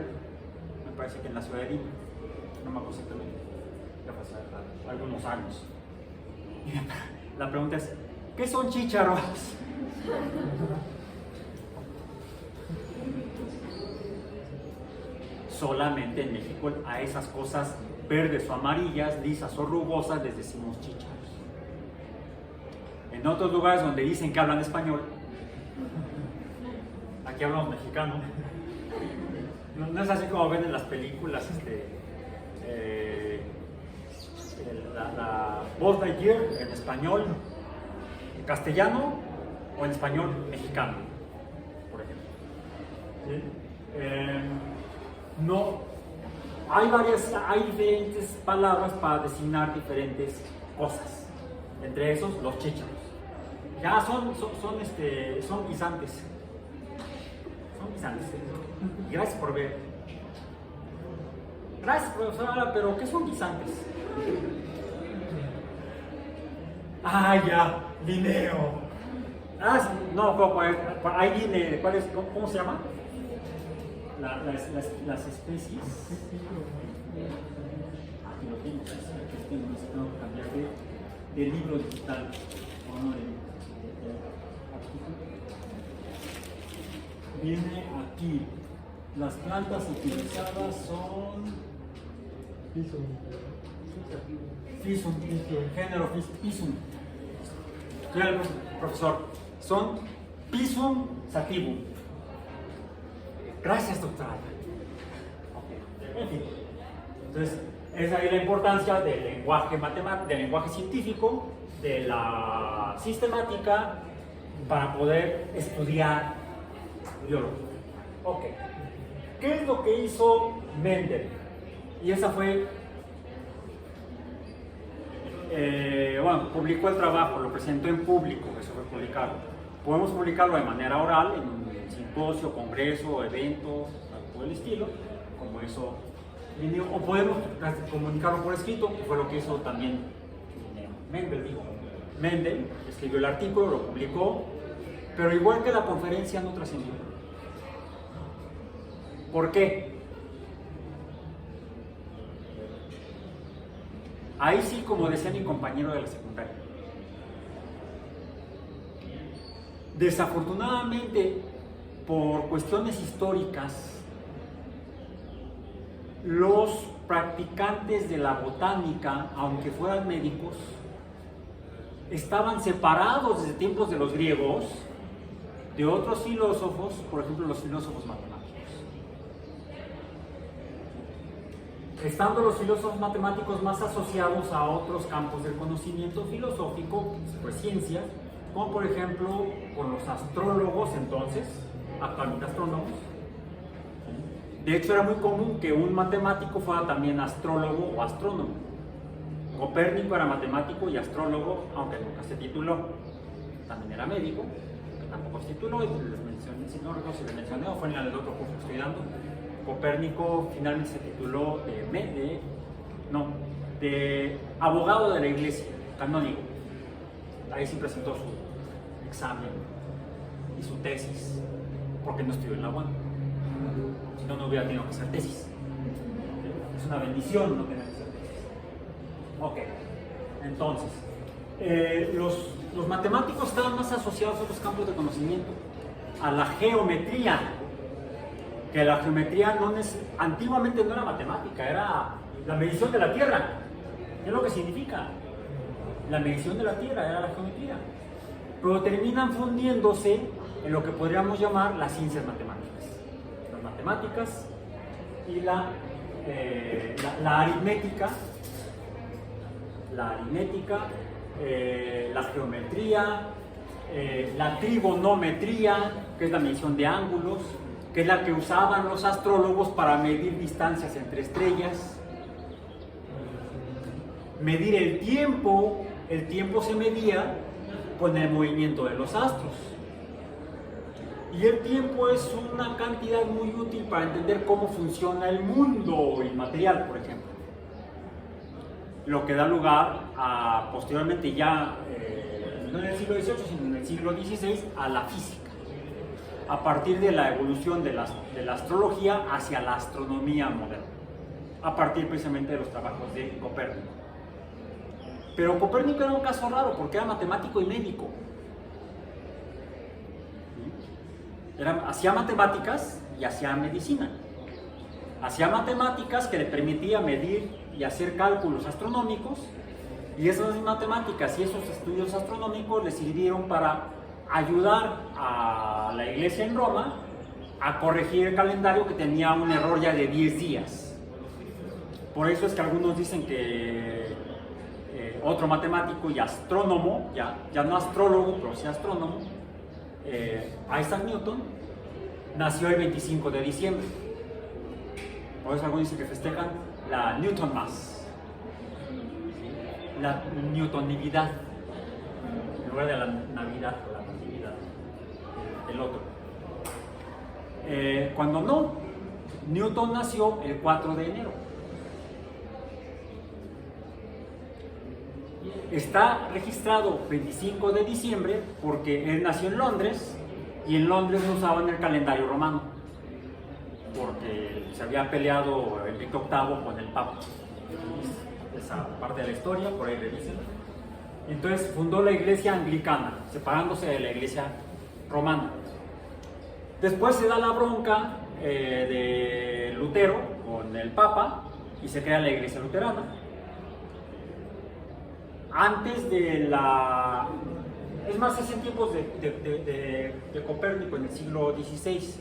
me parece que en la ciudad de Lima, no me acuerdo exactamente, ya pasó algunos años. Y la pregunta es: ¿qué son chícharos? Solamente en México a esas cosas verdes o amarillas, lisas o rugosas les decimos chícharos. En otros lugares donde dicen que hablan español, aquí hablamos mexicano, No es así como ven en las películas, la Buzz Lightyear en español, en castellano o en español mexicano, por ejemplo. ¿Sí? No, hay diferentes palabras para designar diferentes cosas, entre esos los chícharos. Ya son guisantes. Son guisantes. Gracias por ver. Gracias, profesora, pero ¿qué son guisantes? Ah, ya, guineo. No, ahí viene, ¿cómo se llama? Las especies. Aquí lo tengo, tengo que cambiar de libro digital. Viene aquí. Las plantas utilizadas son Fisum, género Fisum. Soy el profesor. Son Pisum sativum. Gracias, doctora. Okay. En fin. Entonces, es ahí la importancia del lenguaje matemático, del lenguaje científico, de la sistemática, para poder estudiar biología. Ok. ¿Qué es lo que hizo Mendel? Y esa fue, publicó el trabajo, lo presentó en público, eso fue publicado. Podemos publicarlo de manera oral, en un simposio, congreso, evento, algo por el estilo, como eso, o podemos comunicarlo por escrito, que fue lo que hizo también Mendel. Mendel escribió el artículo, lo publicó, pero igual que la conferencia no trascendió. ¿Por qué? Ahí sí, como decía mi compañero de la secundaria, desafortunadamente, por cuestiones históricas, los practicantes de la botánica, aunque fueran médicos, estaban separados desde tiempos de los griegos de otros filósofos, por ejemplo los filósofos matemáticos. Estando los filósofos matemáticos más asociados a otros campos del conocimiento filosófico, pues ciencia, como por ejemplo con los astrólogos entonces, actualmente astrónomos. De hecho era muy común que un matemático fuera también astrólogo o astrónomo. Copérnico era matemático y astrólogo, aunque nunca se tituló. También era médico, que tampoco se tituló, y les mencioné, si no recuerdo si les mencioné o fue en el otro curso que estoy dando. Copérnico finalmente se tituló de abogado de la iglesia, canónigo. Ahí sí presentó su examen y su tesis, porque no estudió en la UAM. Si no, no hubiera tenido que hacer tesis. Es una bendición no tener que hacer tesis. Ok, entonces, los matemáticos estaban más asociados a otros campos de conocimiento, a la geometría, que la geometría antiguamente no era matemática, era la medición de la Tierra. ¿Qué es lo que significa? La medición de la Tierra era la geometría. Pero terminan fundiéndose en lo que podríamos llamar las ciencias matemáticas. Las matemáticas y la aritmética, la geometría, la trigonometría, que es la medición de ángulos, que es la que usaban los astrólogos para medir distancias entre estrellas, medir el tiempo se medía con el movimiento de los astros. Y el tiempo es una cantidad muy útil para entender cómo funciona el mundo inmaterial, por ejemplo. Lo que da lugar a, posteriormente ya, no en el siglo XVIII, sino en el siglo XVI, a la física. A partir de la evolución de la astrología hacia la astronomía moderna, a partir precisamente de los trabajos de Copérnico. Pero Copérnico era un caso raro porque era matemático y médico. Hacía matemáticas y hacía medicina. Hacía matemáticas que le permitía medir y hacer cálculos astronómicos, y esas matemáticas y esos estudios astronómicos le sirvieron para ayudar a la iglesia en Roma a corregir el calendario que tenía un error ya de 10 días. Por eso es que algunos dicen que otro matemático y astrónomo, ya no astrólogo, pero sí astrónomo, Isaac Newton, nació el 25 de diciembre. Por eso algunos dicen que festejan la Newton Mass, la newtonividad, en lugar de la Navidad o la natividad, el otro. Cuando no, Newton nació el 4 de enero. Está registrado 25 de diciembre porque él nació en Londres y en Londres no usaban el calendario romano porque se había peleado Enrique VIII con el Papa. Esa parte de la historia, por ahí revisen. Entonces fundó la iglesia anglicana, separándose de la iglesia romana. Después se da la bronca de Lutero con el Papa y se crea la iglesia luterana. Antes de la... Es más, es en tiempos de Copérnico, en el siglo XVI.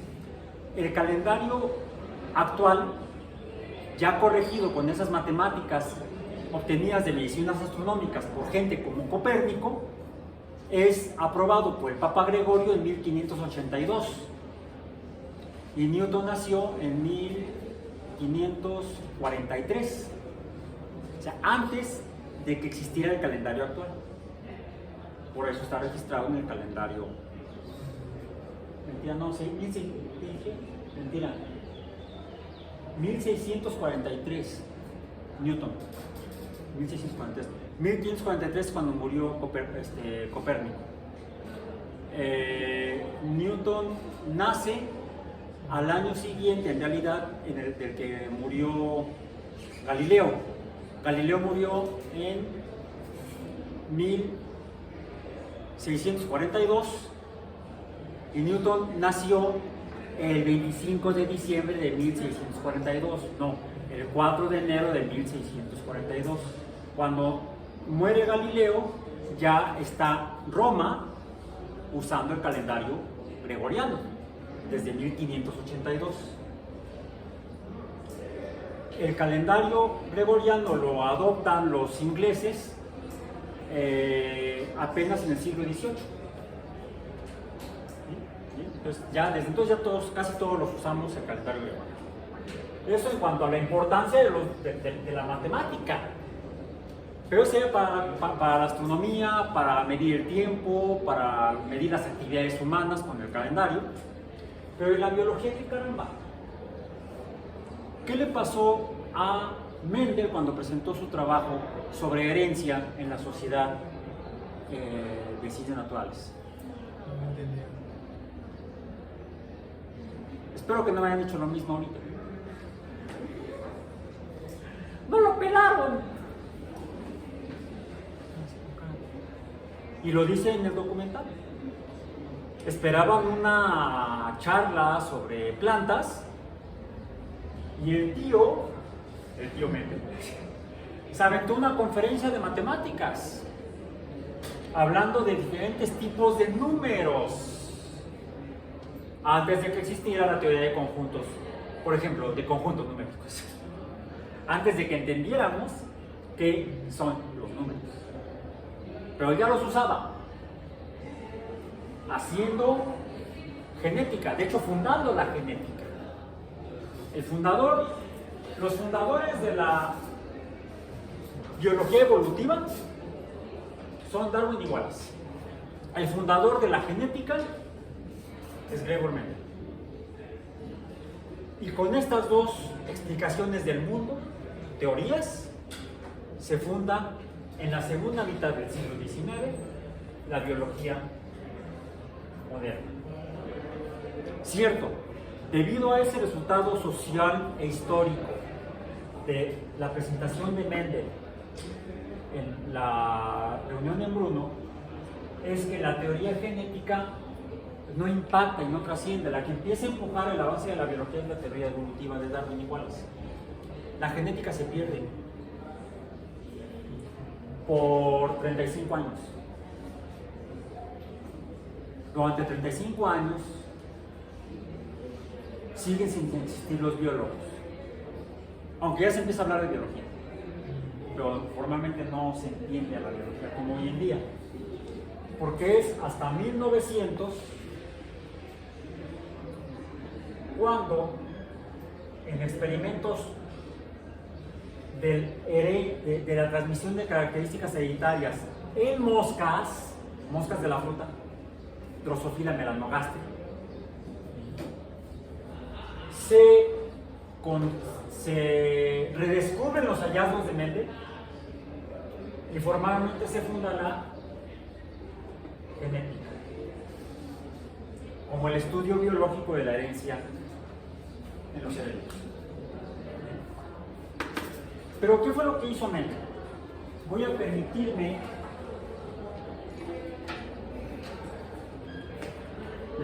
El calendario actual, ya corregido con esas matemáticas obtenidas de mediciones astronómicas por gente como Copérnico, es aprobado por el Papa Gregorio en 1582. Y Newton nació en 1543. O sea, antes de que existiera el calendario actual. Por eso está registrado en el calendario. Mentira, no, mentira. 1643, Newton. 1643. 1543 cuando murió Copérnico. Newton nace al año siguiente, en realidad, en el del que murió Galileo. Galileo murió en 1642 y Newton nació el 25 de diciembre de 1642, no, el 4 de enero de 1642. Cuando muere Galileo, ya está Roma usando el calendario gregoriano, desde 1582. El calendario gregoriano lo adoptan los ingleses apenas en el siglo XVIII. Entonces, desde entonces casi todos los usamos el calendario gregoriano. Eso en cuanto a la importancia de la matemática. Pero sirve para la astronomía, para medir el tiempo, para medir las actividades humanas con el calendario. Pero en la biología, ¿qué caramba? ¿Qué le pasó a Mendel cuando presentó su trabajo sobre herencia en la Sociedad de Ciencias Naturales? No entendía. Espero que no me hayan hecho lo mismo ahorita. ¡No lo pelaron! Y lo dice en el documental. Esperaban una charla sobre plantas y el tío Mendel, se aventó una conferencia de matemáticas hablando de diferentes tipos de números antes de que existiera la teoría de conjuntos, por ejemplo, de conjuntos numéricos, antes de que entendiéramos qué son los números. Pero ya los usaba haciendo genética, de hecho fundando la genética. Los fundadores de la biología evolutiva son Darwin y Wallace. El fundador de la genética es Gregor Mendel. Y con estas dos explicaciones del mundo, teorías, se funda en la segunda mitad del siglo XIX la biología moderna. Cierto, debido a ese resultado social e histórico de la presentación de Mendel en la reunión en Brno, es que la teoría genética no impacta y no trasciende. La que empieza a empujar el avance de la biología es la teoría evolutiva de Darwin y Wallace. La genética se pierde por 35 años. Durante 35 años siguen sin existir los biólogos. Aunque ya se empieza a hablar de biología, pero formalmente no se entiende a la biología como hoy en día. Porque es hasta 1900 cuando en experimentos de la transmisión de características hereditarias en moscas de la fruta, Drosophila melanogaster, se redescubren los hallazgos de Mendel y formalmente se funda la genética como el estudio biológico de la herencia en los cerebros. Pero ¿qué fue lo que hizo Mendel? Voy a permitirme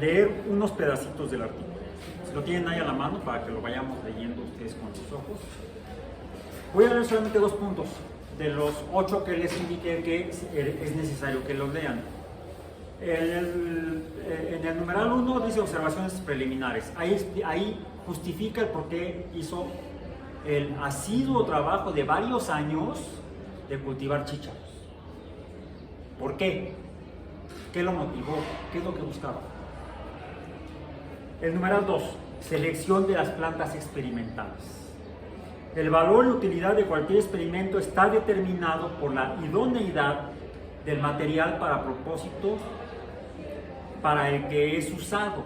leer unos pedacitos del artículo. Si lo tienen ahí a la mano para que lo vayamos leyendo ustedes con sus ojos. Voy a leer solamente 2 puntos de los 8 que les indiqué que es necesario que los lean. En el numeral 1 dice observaciones preliminares. Ahí justifica el por qué hizo el asiduo trabajo de varios años de cultivar chícharos. ¿Por qué? ¿Qué lo motivó? ¿Qué es lo que buscaba? El numeral 2, selección de las plantas experimentales. El valor y utilidad de cualquier experimento está determinado por la idoneidad del material para propósito para el que es usado.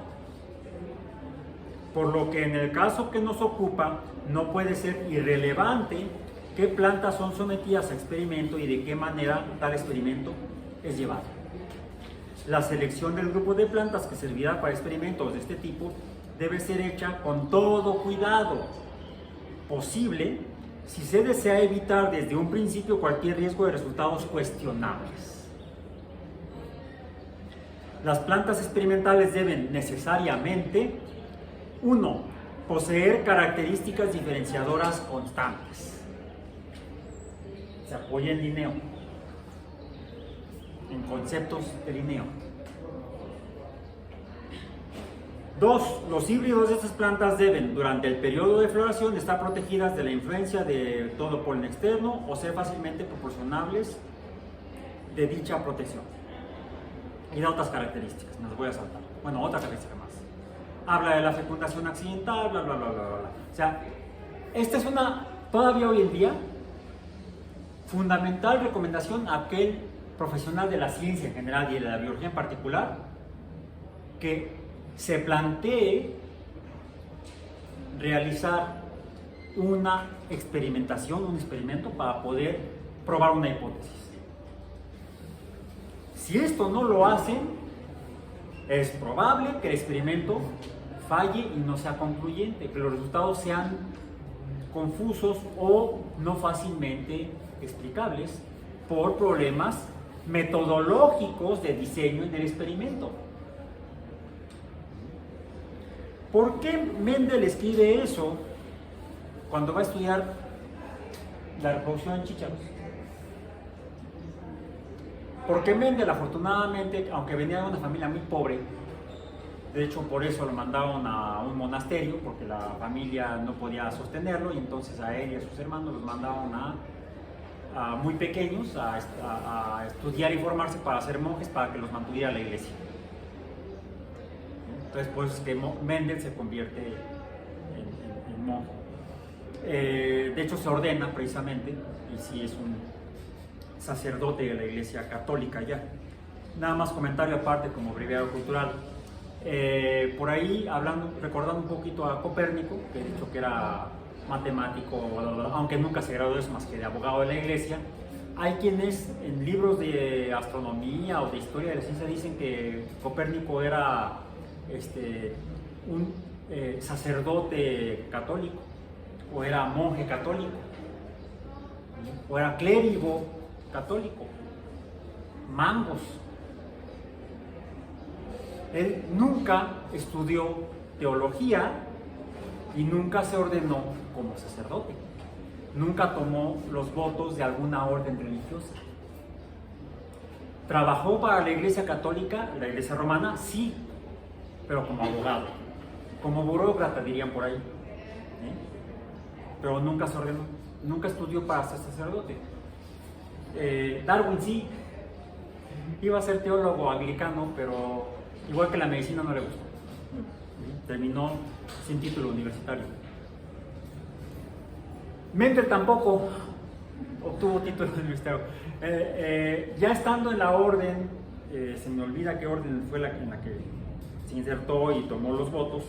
Por lo que en el caso que nos ocupa, no puede ser irrelevante qué plantas son sometidas a experimento y de qué manera tal experimento es llevado. La selección del grupo de plantas que servirá para experimentos de este tipo debe ser hecha con todo cuidado posible si se desea evitar desde un principio cualquier riesgo de resultados cuestionables. Las plantas experimentales deben necesariamente 1. Poseer características diferenciadoras constantes. Se apoya en Linneo, en conceptos de Linneo. 2. Los híbridos de estas plantas deben, durante el periodo de floración, estar protegidas de la influencia de todo polen externo o ser fácilmente proporcionables de dicha protección. Y da otras características, me las voy a saltar. Bueno, otra característica más. Habla de la fecundación accidental, bla, bla, bla, bla, bla. O sea, esta es una, todavía hoy en día, fundamental recomendación a aquel profesional de la ciencia en general y de la biología en particular, que se plantee realizar una experimentación, un experimento para poder probar una hipótesis. Si esto no lo hacen, es probable que el experimento falle y no sea concluyente, que los resultados sean confusos o no fácilmente explicables por problemas metodológicos de diseño en el experimento. ¿Por qué Mendel escribe eso cuando va a estudiar la reproducción en chícharos? Porque Mendel, afortunadamente, aunque venía de una familia muy pobre, de hecho por eso lo mandaron a un monasterio, porque la familia no podía sostenerlo, y entonces a él y a sus hermanos los mandaron a muy pequeños a estudiar y formarse para ser monjes, para que los mantuviera la iglesia. Entonces, pues que Mendel se convierte en monje. De hecho, se ordena precisamente, y sí es un sacerdote de la Iglesia Católica ya. Nada más comentario aparte como breviario cultural. Por ahí, recordando un poquito a Copérnico, que he dicho que era matemático, aunque nunca se graduó de eso más que de abogado de la Iglesia. Hay quienes en libros de astronomía o de historia de la ciencia dicen que Copérnico era un sacerdote católico, o era monje católico, o era clérigo católico, mangos. Él nunca estudió teología y nunca se ordenó como sacerdote, nunca tomó los votos de alguna orden religiosa. ¿Trabajó para la Iglesia Católica, la Iglesia Romana? Sí, pero como abogado. como burócrata, dirían por ahí. Pero nunca se ordenó, nunca estudió para ser sacerdote. Darwin sí, iba a ser teólogo anglicano, pero igual que la medicina no le gustó. Terminó sin título universitario. Mendel tampoco obtuvo título universitario. Ya estando en la orden, se me olvida qué orden fue en la que se insertó y tomó los votos.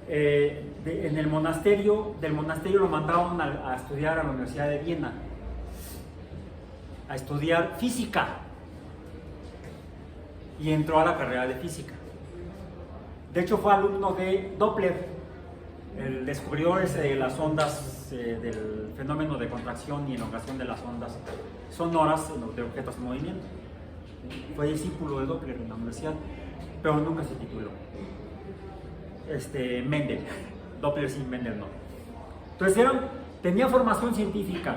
En el monasterio, del monasterio lo mandaron a estudiar a la Universidad de Viena, a estudiar física, y entró a la carrera de física. De hecho fue alumno de Doppler, el descubridor de las ondas, del fenómeno de contracción y elongación de las ondas sonoras de objetos en movimiento. Fue discípulo de Doppler en la universidad, pero nunca se tituló. Mendel, Doppler sí, Mendel no. Entonces tenía formación científica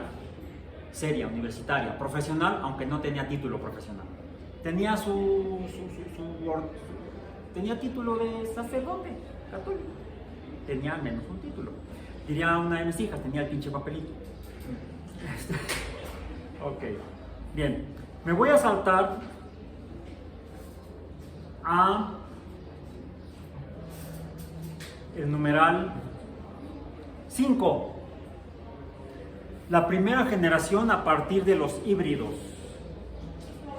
seria, universitaria, profesional, aunque no tenía título profesional. Tenía tenía título de sacerdote católico, tenía al menos un título. Diría una de mis hijas, tenía el pinche papelito. Ok, bien, me voy a saltar a el numeral 5, la primera generación a partir de los híbridos.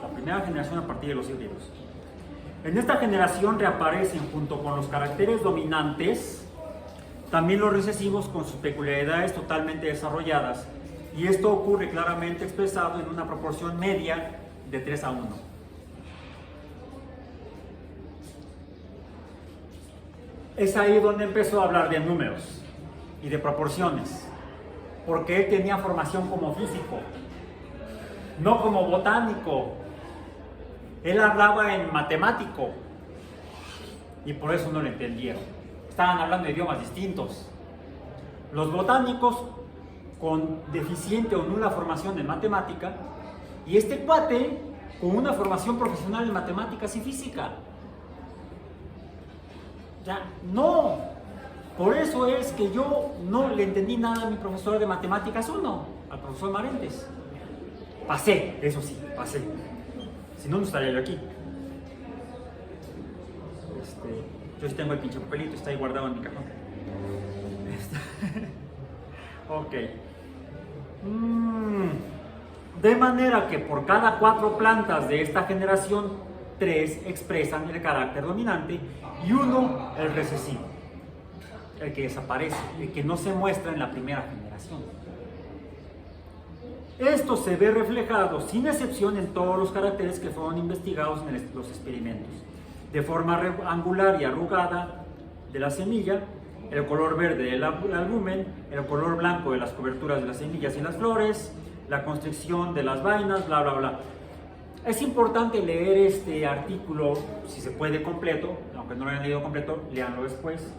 La primera generación a partir de los híbridos. En esta generación reaparecen junto con los caracteres dominantes también los recesivos con sus peculiaridades totalmente desarrolladas, y esto ocurre claramente expresado en una proporción media de 3:1. Es ahí donde empezó a hablar de números y de proporciones, porque él tenía formación como físico, no como botánico. Él hablaba en matemático y por eso no lo entendieron. Estaban hablando de idiomas distintos. Los botánicos con deficiente o nula formación en matemática, y este cuate con una formación profesional en matemáticas y física. Ya, no. Por eso es que yo no le entendí nada a mi profesor de matemáticas 1, al profesor Marentes. Pasé, eso sí, pasé. Si no, no estaría yo aquí. Yo sí tengo el pinche papelito, está ahí guardado en mi cajón. Ok. De manera que por cada 4 plantas de esta generación, 3 expresan el carácter dominante y 1 el recesivo, el que desaparece, el que no se muestra en la primera generación. Esto se ve reflejado sin excepción en todos los caracteres que fueron investigados en los experimentos. De forma angular y arrugada de la semilla, el color verde del albumen, el color blanco de las coberturas de las semillas y las flores, la constricción de las vainas, bla, bla, bla. Es importante leer este artículo, si se puede, completo, aunque no lo hayan leído completo, léanlo después.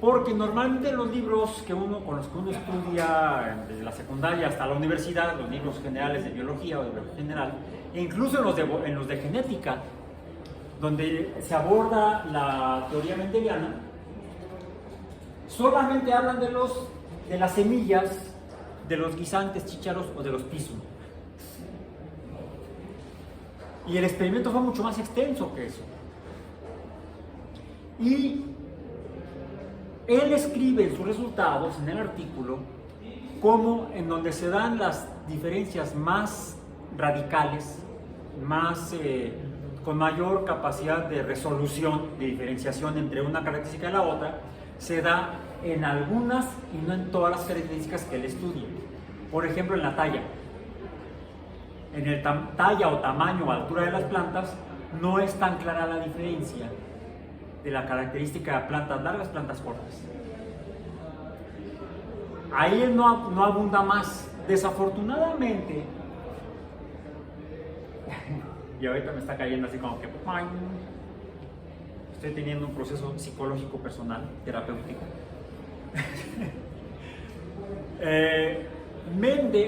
Porque normalmente los libros con los que uno estudia desde la secundaria hasta la universidad, los libros generales de biología o de biología general, e incluso en los de genética, donde se aborda la teoría mendeliana, solamente hablan de las semillas, de los guisantes, chícharos o de los pisum. Y el experimento fue mucho más extenso que eso. Y él escribe sus resultados en el artículo como en donde se dan las diferencias más radicales, con mayor capacidad de resolución, de diferenciación entre una característica y la otra, se da en algunas y no en todas las características que él estudia. Por ejemplo, en la talla. En el talla o tamaño o altura de las plantas no es tan clara la diferencia de la característica de plantas largas, plantas cortas. Ahí él no abunda más. Desafortunadamente, y ahorita me está cayendo así como que estoy teniendo un proceso psicológico personal, terapéutico.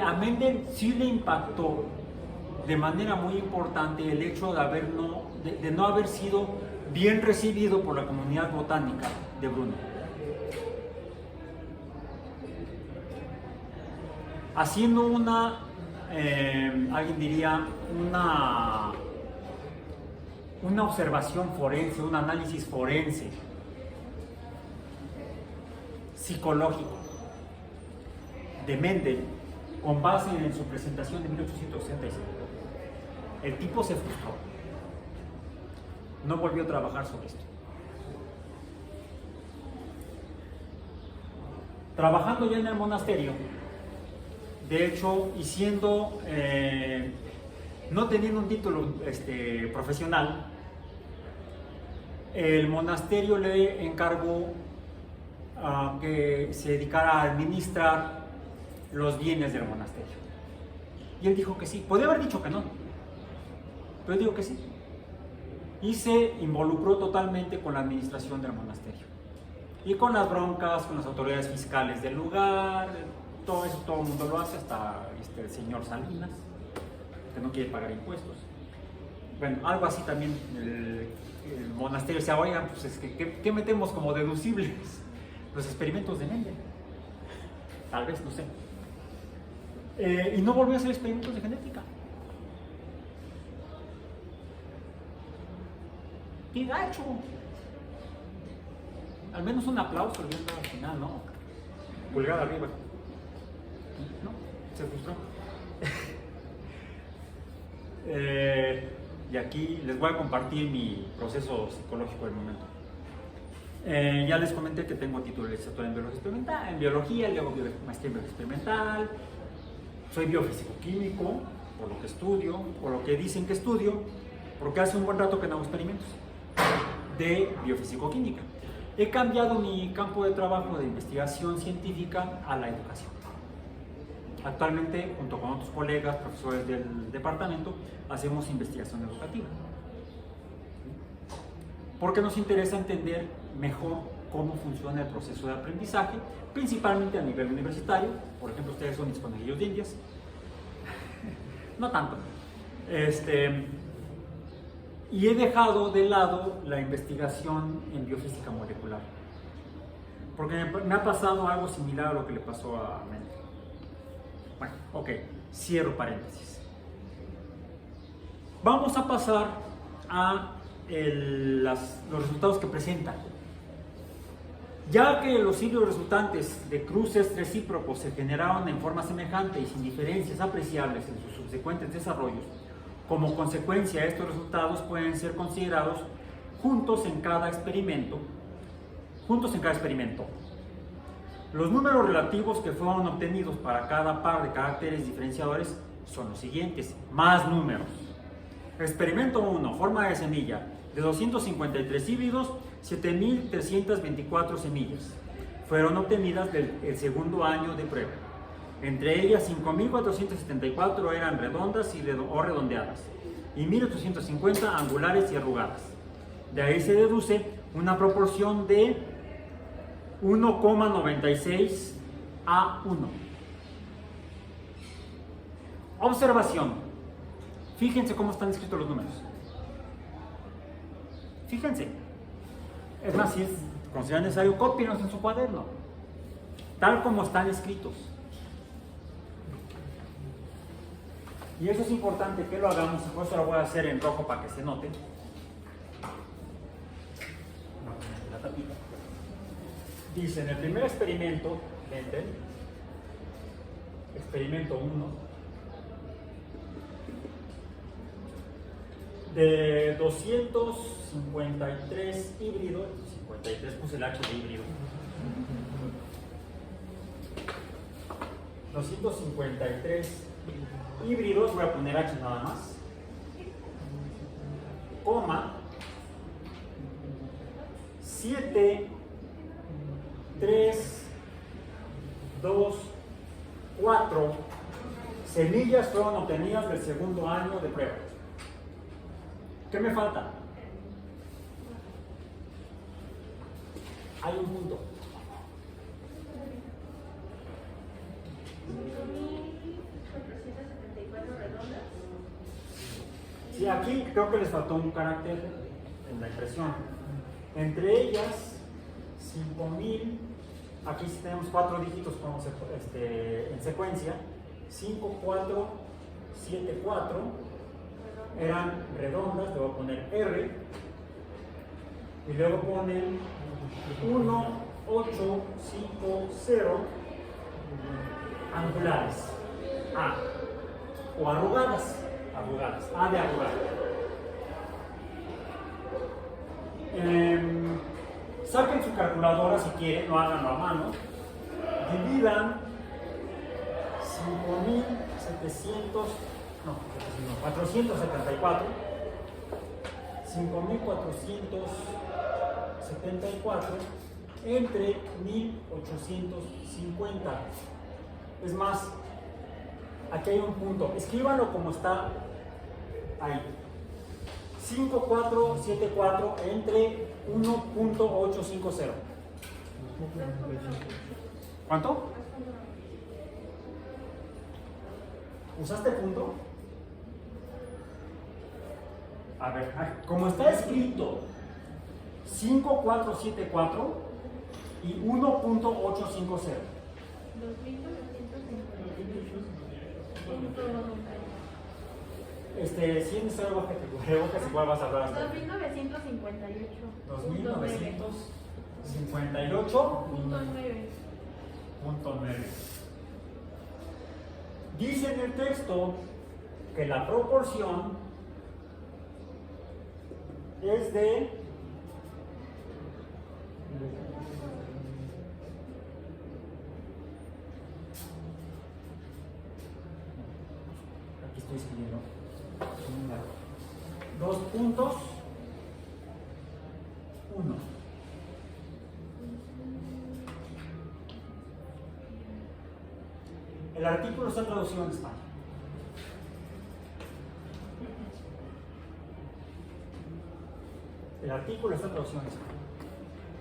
A Mendel sí le impactó de manera muy importante el hecho de no haber sido bien recibido por la comunidad botánica de Bruno. Haciendo alguien diría, una observación forense, un análisis forense, psicológico, de Mendel, con base en su presentación de 1865. El tipo se frustró. No volvió a trabajar sobre esto. Trabajando ya en el monasterio, de hecho, y siendo, no teniendo un título profesional, el monasterio le encargó que se dedicara a administrar los bienes del monasterio. Y él dijo que sí. Podría haber dicho que no, pero él dijo que sí. Y se involucró totalmente con la administración del monasterio. Y con las broncas, con las autoridades fiscales del lugar, todo eso todo el mundo lo hace, hasta el señor Salinas, que no quiere pagar impuestos. Bueno, algo así también el monasterio se oigan, pues es que ¿qué metemos como deducibles? Los experimentos de Mendel. Tal vez, no sé. Y no volvió a hacer experimentos de genética. ¡Qué gacho! Al menos un aplauso viendo al final, ¿no? Pulgar arriba. No, se frustró. Y aquí les voy a compartir mi proceso psicológico del momento. Ya les comenté que tengo título de licenciatura en biología, luego maestría en biología experimental. Soy biofísico-químico, por lo que estudio, por lo que dicen que estudio, porque hace un buen rato que no hago experimentos de biofísico-química. He cambiado mi campo de trabajo de investigación científica a la educación. Actualmente, junto con otros colegas, profesores del departamento, hacemos investigación educativa. Porque nos interesa entender mejor cómo funciona el proceso de aprendizaje, principalmente a nivel universitario. Por ejemplo, ustedes son mis conejillos de indias. No tanto. Y he dejado de lado la investigación en biofísica molecular. Porque me ha pasado algo similar a lo que le pasó a Mendel. Bueno, ok, cierro paréntesis. Vamos a pasar a los resultados que presentan. Ya que los higos resultantes de cruces recíprocos se generaron en forma semejante y sin diferencias apreciables en sus subsecuentes desarrollos, como consecuencia estos resultados pueden ser considerados juntos en cada experimento. Los números relativos que fueron obtenidos para cada par de caracteres diferenciadores son los siguientes, más números. Experimento 1, forma de semilla, de 253 híbridos, 7.324 semillas fueron obtenidas del segundo año de prueba. Entre ellas, 5.474 eran redondas o redondeadas y 1.850 angulares y arrugadas. De ahí se deduce una proporción de 1,96 a 1. Observación. Fíjense cómo están escritos los números. Fíjense. Es más, si consideran necesario, cópienlos en su cuaderno, tal como están escritos. Y eso es importante que lo hagamos, y por eso lo voy a hacer en rojo para que se note. La tapita. Dice, en el primer experimento, Mendel, experimento 1, de 253 híbridos, 53 puse el H de híbrido, 253 híbridos, voy a poner H nada más, coma, 7, 3, 2, 4 semillas fueron obtenidas del segundo año de prueba. ¿Qué me falta? Hay un punto. 5.474 redondas. Sí, aquí creo que les faltó un carácter en la impresión. Entre ellas, 5000, aquí sí tenemos 4 dígitos como en secuencia, 5, 4, 7, 4, eran redondas, le voy a poner R, y luego ponen 1, 8, 5, 0, angulares, A, o arrugadas, A de arrugada. Saquen su calculadora si quieren, no háganlo a mano, dividan 474 entre 1850. Es más, aquí hay un punto, escríbanlo como está ahí. 5474 entre 1.850. ¿Cuánto? ¿Usaste punto? A ver, como está escrito 5474 y 1.850. 2.958. Si es necesario baja que si vas a hablar. 2958.9. Dice en el texto que la proporción es de aquí estoy escribiendo 2 puntos 1. El artículo está traducido en español. El artículo está traducido en español.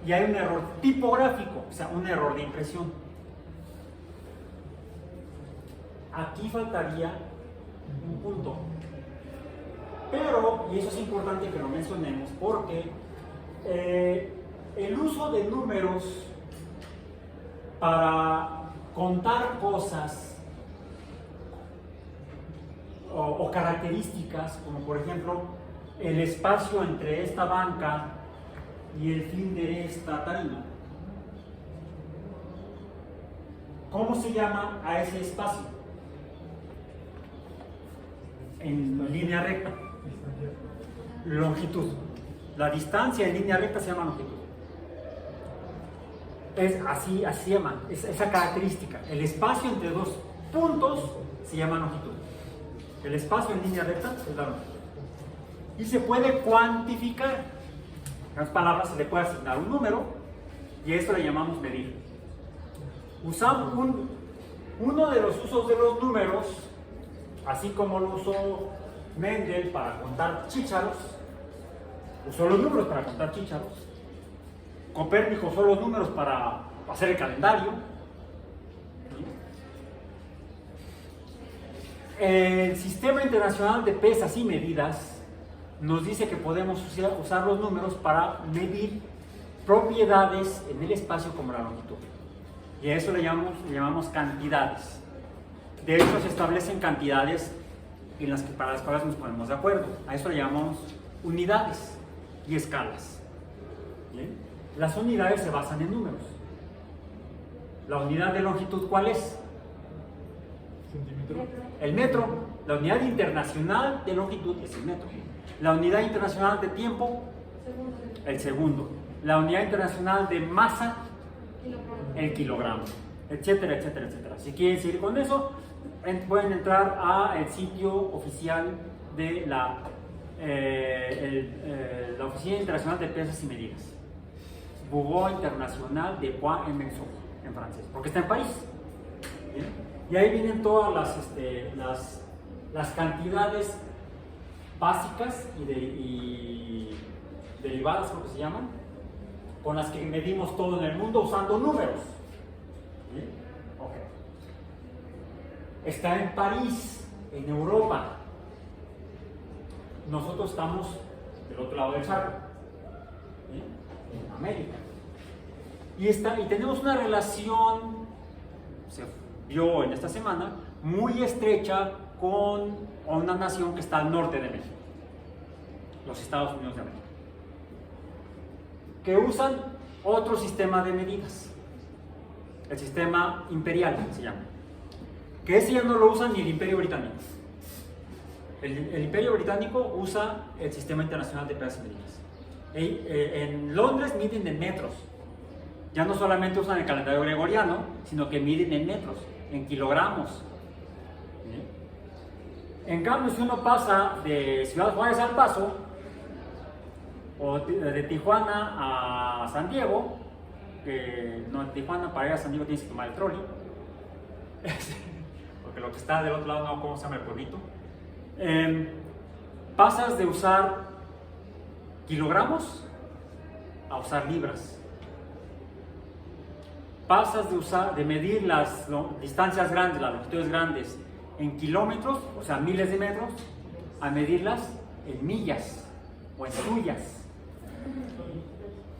Y hay un error tipográfico, o sea, un error de impresión. Aquí faltaría un punto. Pero, y eso es importante que lo mencionemos, porque el uso de números para contar cosas o características, como por ejemplo el espacio entre esta banca y el fin de esta tarima. ¿Cómo se llama a ese espacio? En línea recta. Longitud. La distancia en línea recta se llama longitud. Es así se llama, esa característica. El espacio entre dos puntos se llama longitud. El espacio en línea recta es la longitud. Y se puede cuantificar. En otras palabras, se le puede asignar un número y a esto le llamamos medir. Usamos uno de los usos de los números, así como lo usó Mendel para contar chícharos, usó los números para contar chícharos. Copérnico usó los números para hacer el calendario. El Sistema Internacional de Pesas y Medidas nos dice que podemos usar los números para medir propiedades en el espacio como la longitud. Y a eso le llamamos cantidades. De hecho, se establecen cantidades para las cuales nos ponemos de acuerdo. A eso le llamamos unidades y escalas. ¿Bien? Las unidades se basan en números. La unidad de longitud, ¿cuál es? Centímetro. El metro. La unidad internacional de longitud es el metro. La unidad internacional de tiempo, el segundo. La unidad internacional de masa, el kilogramo, etcétera, etcétera, etcétera. Si quieren seguir con eso, pueden entrar al sitio oficial de la Oficina Internacional de Pesas y Medidas. Bureau International de Poids et Mesures, en francés, porque está en París. ¿Bien? Y ahí vienen todas las cantidades básicas y derivadas, creo que se llaman, con las que medimos todo en el mundo usando números. ¿Bien? Okay. Está en París, en Europa. Nosotros estamos del otro lado del charco, ¿bien? En América. Y tenemos una relación, se vio en esta semana, muy estrecha con una nación que está al norte de México, los Estados Unidos de América, que usan otro sistema de medidas, el sistema imperial se llama, que ese ya no lo usan ni el Imperio Británico. El Imperio Británico usa el Sistema Internacional de Pesos y Medidas. En Londres miden en metros. Ya no solamente usan el calendario gregoriano, sino que miden en metros, en kilogramos. ¿Sí? En cambio, si uno pasa de Ciudad Juárez al Paso, o de Tijuana a San Diego, que no, en Tijuana para ir a San Diego tienes que tomar el trolley, porque lo que está del otro lado no, ¿cómo se llama el pueblito? Pasas de usar kilogramos a usar libras. Pasas de medir las distancias grandes, las longitudes grandes en kilómetros, o sea, miles de metros, a medirlas en millas o en suyas.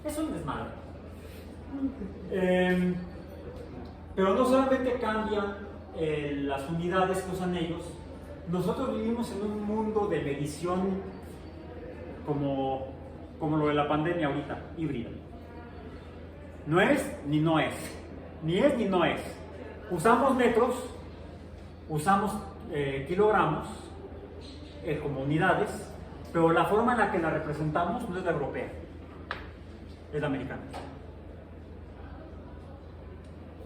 Es un desmadre. Pero no solamente cambian las unidades que usan ellos. Nosotros vivimos en un mundo de medición como lo de la pandemia ahorita, híbrida. No es ni no es, ni es ni no es. Usamos metros, usamos kilogramos como unidades, pero la forma en la que la representamos no es la europea, es la americana.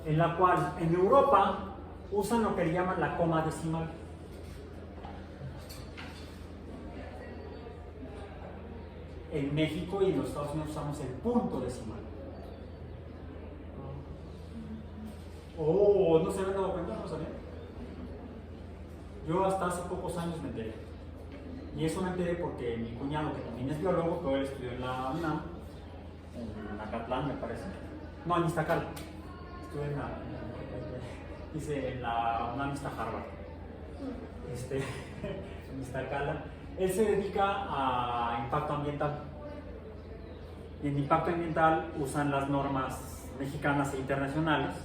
En la cual en Europa usan lo que le llaman la coma decimal. En México y en los Estados Unidos usamos el punto decimal. Oh, ¿no se habían dado cuenta? ¿No sabían? Yo hasta hace pocos años me enteré. Y eso me enteré porque mi cuñado, que también es biólogo, pero él estudió en la UNAM, en Acatlán me parece. No, en Iztacala. Estudié en la UNAM Harvard. En Iztacala. Él se dedica a impacto ambiental. Y en impacto ambiental usan las normas mexicanas e internacionales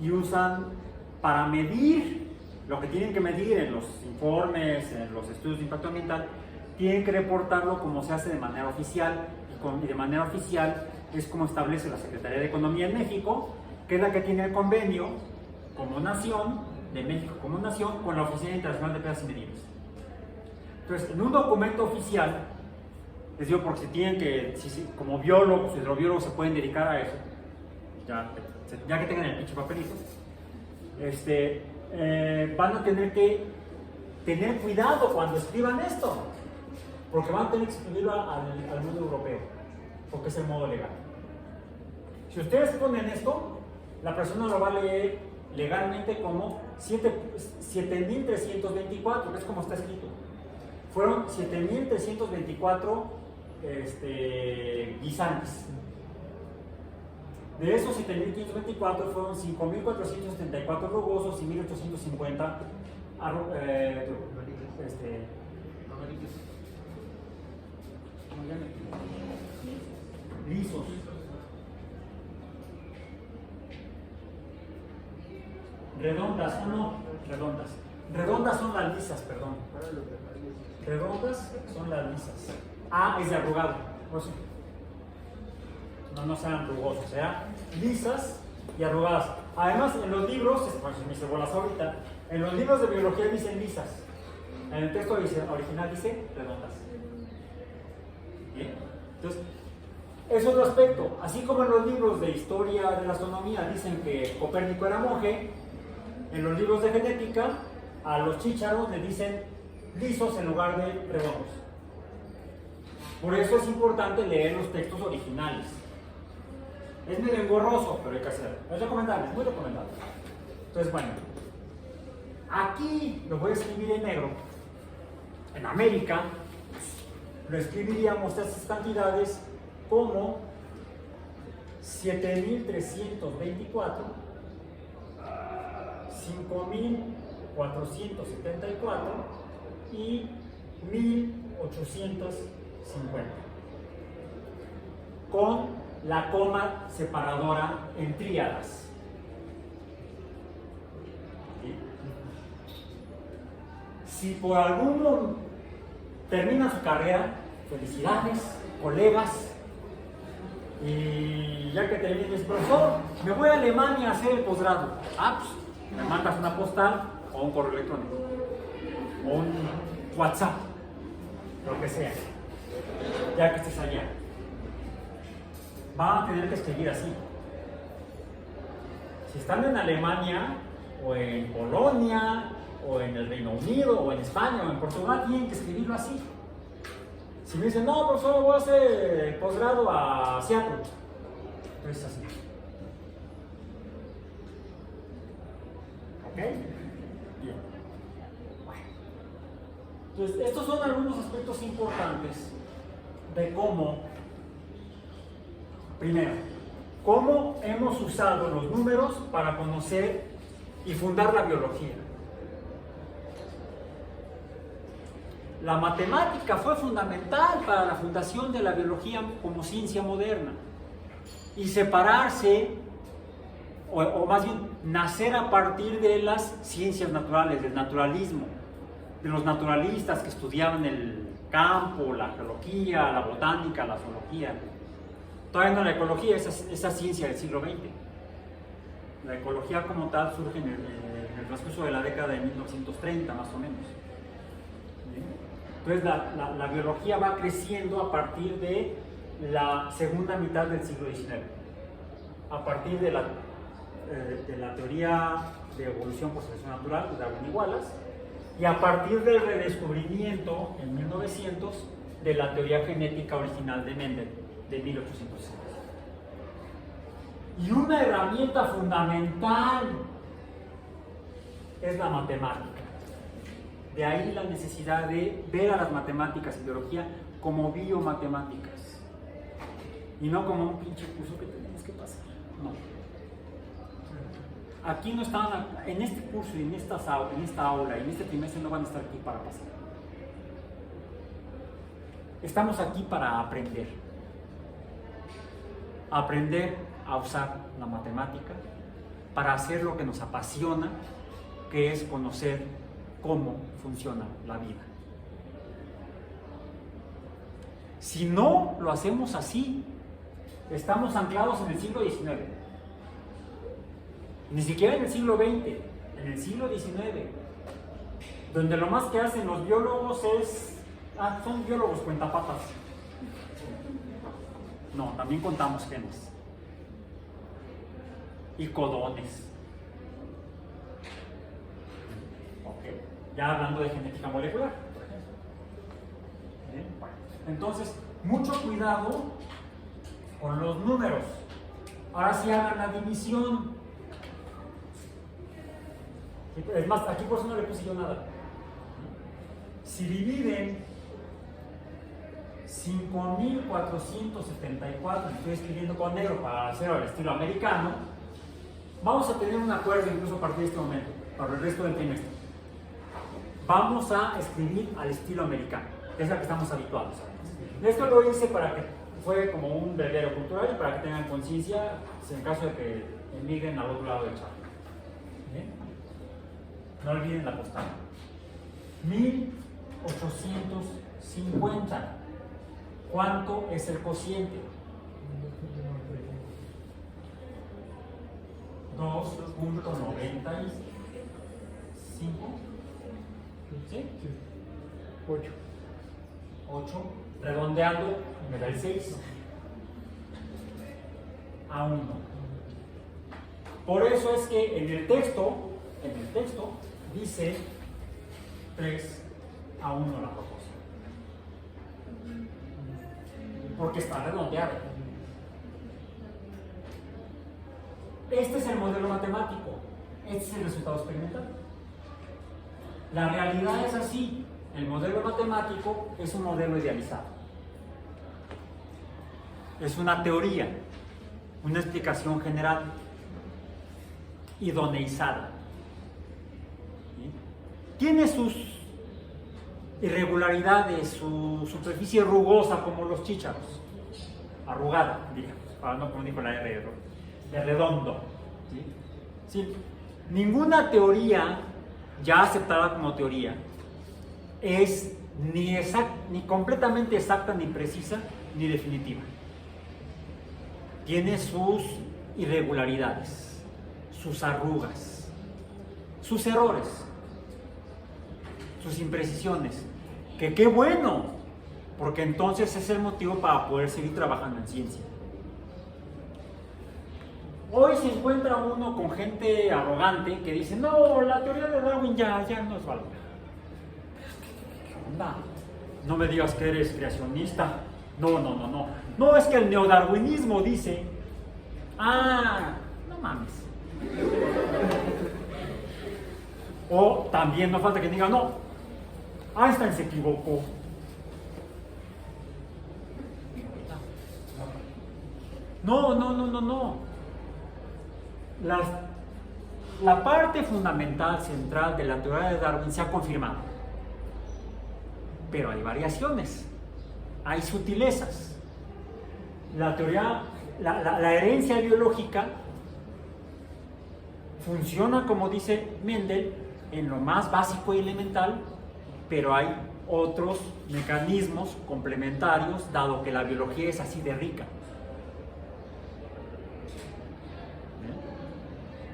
y usan para medir lo que tienen que medir en los informes, en los estudios de impacto ambiental, tienen que reportarlo como se hace de manera oficial y de manera oficial es como establece la Secretaría de Economía en México, que es la que tiene el convenio como nación, de México como nación, con la Oficina Internacional de Pesos y Medidas. Entonces, en un documento oficial, les digo porque si tienen que, como biólogos, hidrobiólogos se pueden dedicar a eso, ya que tengan el pinche papelito, van a tener que tener cuidado cuando escriban esto, porque van a tener que escribirlo al mundo europeo, porque es el modo legal. Si ustedes ponen esto, la persona lo va a leer legalmente como 7.324, que es como está escrito. Fueron 7.324 guisantes. De esos 7.524 fueron 5.474 rugosos y 1.850 lisos. Redondas, no, redondas. Redondas son las lisas, perdón. Redondas son las lisas. A es de arrugado. No sean rugosos, sea lisas y arrugadas. Además, en los libros, bueno, si me hice bolas ahorita, en los libros de biología dicen lisas. En el texto original dice redondas. ¿Bien? Entonces, es otro aspecto. Así como en los libros de historia de la astronomía dicen que Copérnico era monje, en los libros de genética a los chícharos le dicen lisos en lugar de redondos. Por eso es importante leer los textos originales. Es medio engorroso, pero hay que hacerlo. Es recomendable, es muy recomendable. Entonces, bueno, aquí lo voy a escribir en negro. En América, lo escribiríamos estas cantidades como 7.324, 5.474 y 1.850. Con la coma separadora en tríadas. ¿Sí? Si por alguno termina su carrera, felicidades, colegas, y ya que termine, dices, profesor, me voy a Alemania a hacer el posgrado. Ah, pues me mandas una postal o un correo electrónico o un WhatsApp, lo que sea, ya que estés allá. Van a tener que escribir así. Si están en Alemania o en Polonia o en el Reino Unido o en España o en Portugal, tienen que escribirlo así. Si me dicen, no, profesor, voy a hacer el posgrado a Seattle, entonces así. ¿Ok? Bien. Bueno. Entonces, estos son algunos aspectos importantes de cómo, primero, cómo hemos usado los números para conocer y fundar la biología. La matemática fue fundamental para la fundación de la biología como ciencia moderna y separarse, o más bien nacer a partir de las ciencias naturales, del naturalismo, de los naturalistas que estudiaban el campo, la geología, la botánica, la zoología. Todavía no la ecología, esa ciencia del siglo XX. La ecología como tal surge en el transcurso de la década de 1930 más o menos. Entonces la biología va creciendo a partir de la segunda mitad del siglo XIX, a partir de la teoría de evolución por selección natural de Darwin y Wallace, y a partir del redescubrimiento en 1900 de la teoría genética original de Mendel de 1860. Y una herramienta fundamental es la matemática. De ahí la necesidad de ver a las matemáticas y biología como biomatemáticas y no como un pinche curso que tenemos que pasar. No. Aquí no están, en este curso y en esta aula y en este trimestre no van a estar aquí para pasar. Estamos aquí para aprender. Aprender a usar la matemática para hacer lo que nos apasiona, que es conocer cómo funciona la vida. Si no lo hacemos así, estamos anclados en el siglo XIX. Ni siquiera en el siglo XX, en el siglo XIX, donde lo más que hacen los biólogos son biólogos cuentapatas. No, también contamos genes y codones. Ya hablando de genética molecular, por ejemplo. ¿Bien? Bueno, entonces, mucho cuidado con los números. Ahora sí hagan la división. Es más, aquí por eso no le puse yo nada. Si dividen 5.474, estoy escribiendo con negro para hacerlo al estilo americano, vamos a tener un acuerdo incluso a partir de este momento, para el resto del trimestre. Vamos a escribir al estilo americano, que es la que estamos habituados. Esto lo hice para que fue como un breviario cultural y para que tengan conciencia en caso de que emigren al otro lado del charco. ¿Bien? No olviden la postal. 1850. ¿Cuánto es el cociente? 2.95. ¿Sí? 8. 8. Redondeando, me da el 6. A 1. Por eso es que en el texto dice 3 a 1 la proporción. Porque está redondeado. Este es el modelo matemático. Este es el resultado experimental. La realidad es así. El modelo matemático es un modelo idealizado. Es una teoría, una explicación general, idoneizada. ¿Sí? Tiene sus irregularidades, su superficie rugosa como los chícharos, arrugada, digamos. no como dijo la R, de redondo. ¿Sí? Sí. Ninguna teoría ya aceptada como teoría es ni completamente exacta, ni precisa, ni definitiva. Tiene sus irregularidades, sus arrugas, sus errores, sus imprecisiones. Que qué bueno, porque entonces es el motivo para poder seguir trabajando en ciencia. Hoy se encuentra uno con gente arrogante que dice, no, la teoría de Darwin ya no es válida. ¿Qué onda? No me digas que eres creacionista. No, es que el neodarwinismo dice, no mames. O también no falta que diga, no, Einstein se equivocó. No. La parte fundamental, central de la teoría de Darwin se ha confirmado. Pero hay variaciones, hay sutilezas. La teoría, la herencia biológica funciona, como dice Mendel, en lo más básico y elemental, pero hay otros mecanismos complementarios, dado que la biología es así de rica.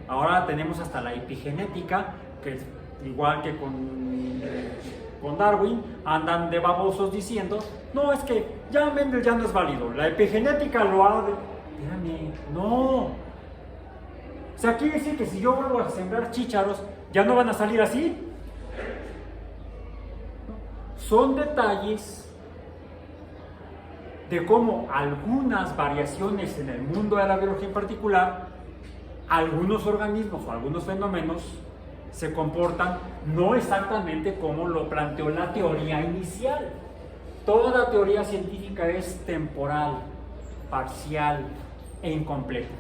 Ahora tenemos hasta la epigenética, que igual que con Darwin, andan de babosos diciendo, no, es que ya Mendel ya no es válido, la epigenética lo ha de... Espérame, no. O sea, quiere decir que si yo vuelvo a sembrar chícharos, ¿ya no van a salir así? Son detalles de cómo algunas variaciones en el mundo de la biología en particular, algunos organismos o algunos fenómenos se comportan no exactamente como lo planteó la teoría inicial. Toda teoría científica es temporal, parcial e incompleta.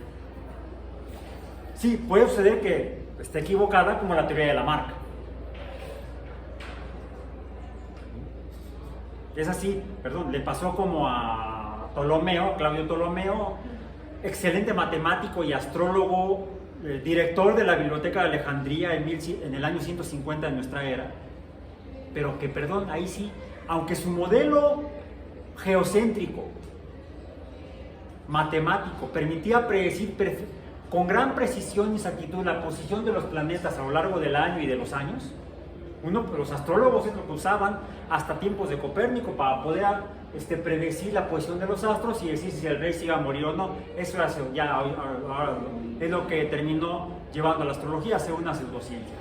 Sí, puede suceder que esté equivocada, como la teoría de Lamarck. Es así, le pasó como a Claudio Ptolomeo, excelente matemático y astrólogo, director de la Biblioteca de Alejandría en el año 150 de nuestra era, pero que, ahí sí, aunque su modelo geocéntrico, matemático, permitía predecir con gran precisión y exactitud la posición de los planetas a lo largo del año y de los años, los astrólogos es lo que usaban hasta tiempos de Copérnico para poder predecir la posición de los astros y decir si el rey se iba a morir o no. Eso ya ahora es lo que terminó llevando a la astrología a ser una pseudociencia.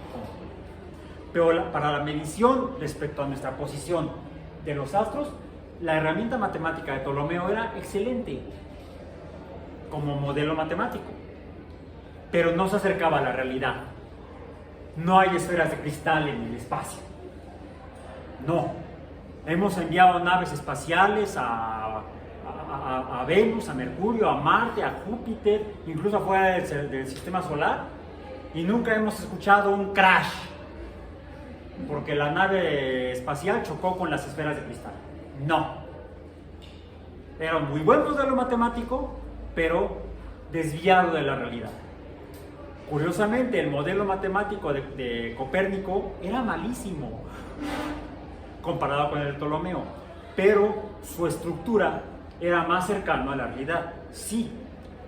Pero para la medición respecto a nuestra posición de los astros, la herramienta matemática de Ptolomeo era excelente como modelo matemático, pero no se acercaba a la realidad. No hay esferas de cristal en el espacio. No. Hemos enviado naves espaciales a Venus, a Mercurio, a Marte, a Júpiter, incluso afuera del sistema solar, y nunca hemos escuchado un crash porque la nave espacial chocó con las esferas de cristal. No. Era un muy buen modelo matemático, pero desviado de la realidad. Curiosamente, el modelo matemático de Copérnico era malísimo comparado con el de Ptolomeo, pero su estructura era más cercana a la realidad. Sí,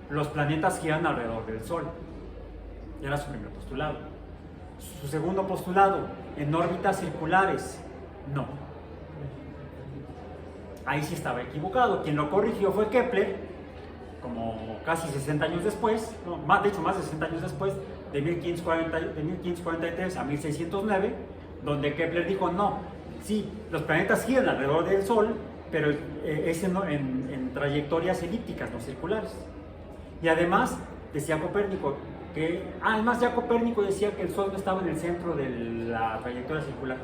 los planetas giran alrededor del Sol. Era su primer postulado. Su segundo postulado, en órbitas circulares, no. Ahí sí estaba equivocado. Quien lo corrigió fue Kepler, como casi 60 años después, de hecho más de 60 años después, de 1543 a 1609, donde Kepler dijo, no, sí, los planetas giran alrededor del Sol, pero es en trayectorias elípticas, no circulares. Y además, decía Copérnico, además ya Copérnico decía que el Sol no estaba en el centro de la trayectoria circular.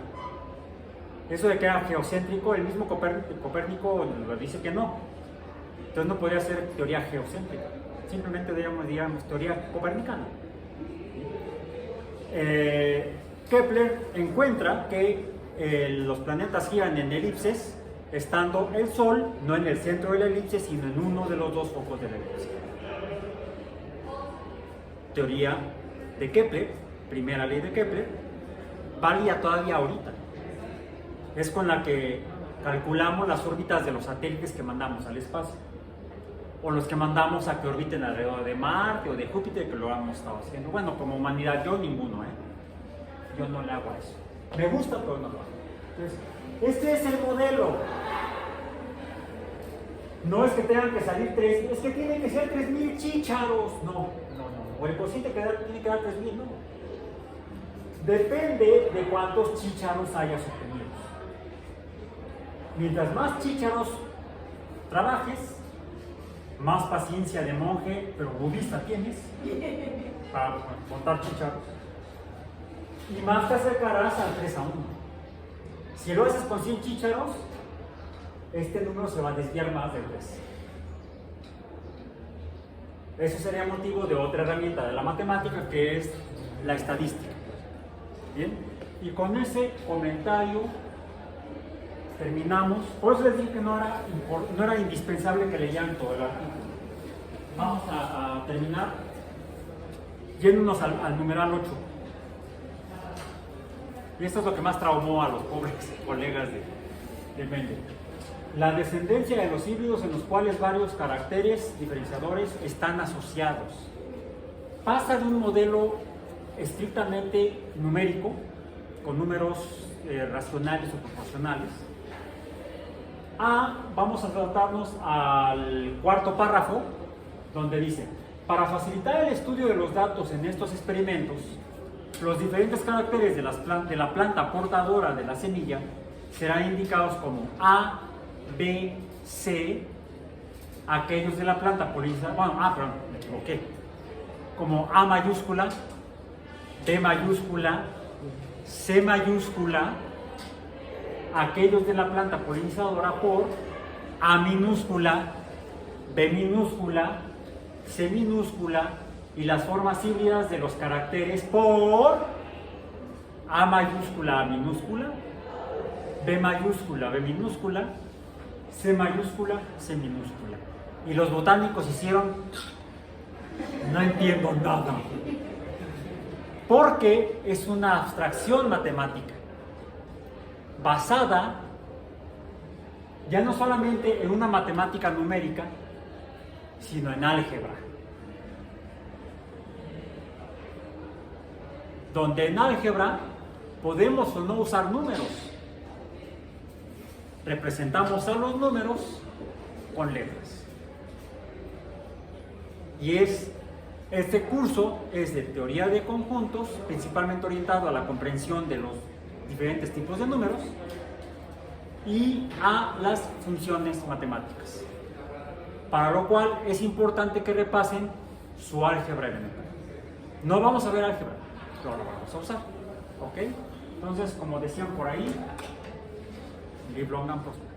Eso de que era geocéntrico, el mismo Copérnico lo dice que no. Entonces no podría ser teoría geocéntrica, simplemente digamos teoría copernicana. Kepler encuentra que los planetas giran en elipses estando el Sol no en el centro de la elipse, sino en uno de los dos focos de la elipse. Teoría de Kepler, primera ley de Kepler, válida todavía ahorita. Es con la que calculamos las órbitas de los satélites que mandamos al espacio, o los que mandamos a que orbiten alrededor de Marte o de Júpiter, que lo hemos estado haciendo. Bueno, como humanidad, yo ninguno, yo no le hago eso. Me gusta, pero no lo hago. Entonces, este es el modelo. No es que tengan que salir 3, es que tienen que ser 3,000 chícharos. No. O el cociente tiene que dar 3,000, no. Depende de cuántos chícharos hayas obtenido. Mientras más chícharos trabajes, más paciencia de monje, pero budista tienes, para contar chícharos, y más te acercarás al 3:1. Si lo haces con 100 chícharos, este número se va a desviar más del 3. Eso sería motivo de otra herramienta de la matemática, que es la estadística. Bien, y con ese comentario terminamos. Por eso les dije que no era indispensable que leyeran todo el artículo. Vamos a terminar yéndonos al numeral 8. Y esto es lo que más traumó a los pobres colegas de Mendel. La descendencia de los híbridos en los cuales varios caracteres diferenciadores están asociados. Pasa de un modelo estrictamente numérico, con números racionales o proporcionales, vamos a tratarnos al cuarto párrafo, donde dice: para facilitar el estudio de los datos en estos experimentos, los diferentes caracteres de la planta portadora de la semilla serán indicados como A, B, C, aquellos de la planta polinizadora, perdón, me equivoqué, como A mayúscula, B mayúscula, C mayúscula, aquellos de la planta polinizadora por A minúscula, B minúscula, C minúscula, y las formas híbridas de los caracteres por A mayúscula, A minúscula, B mayúscula, B minúscula, C mayúscula, C minúscula. Y los botánicos hicieron: no entiendo nada. Porque es una abstracción matemática basada ya no solamente en una matemática numérica, sino en álgebra. Donde en álgebra podemos o no usar números. Representamos a los números con letras. Y este curso es de teoría de conjuntos, principalmente orientado a la comprensión de los diferentes tipos de números y a las funciones matemáticas. Para lo cual es importante que repasen su álgebra elemental. No vamos a ver álgebra, pero lo vamos a usar. ¿Ok? Entonces, como decían por ahí, live long and prosper.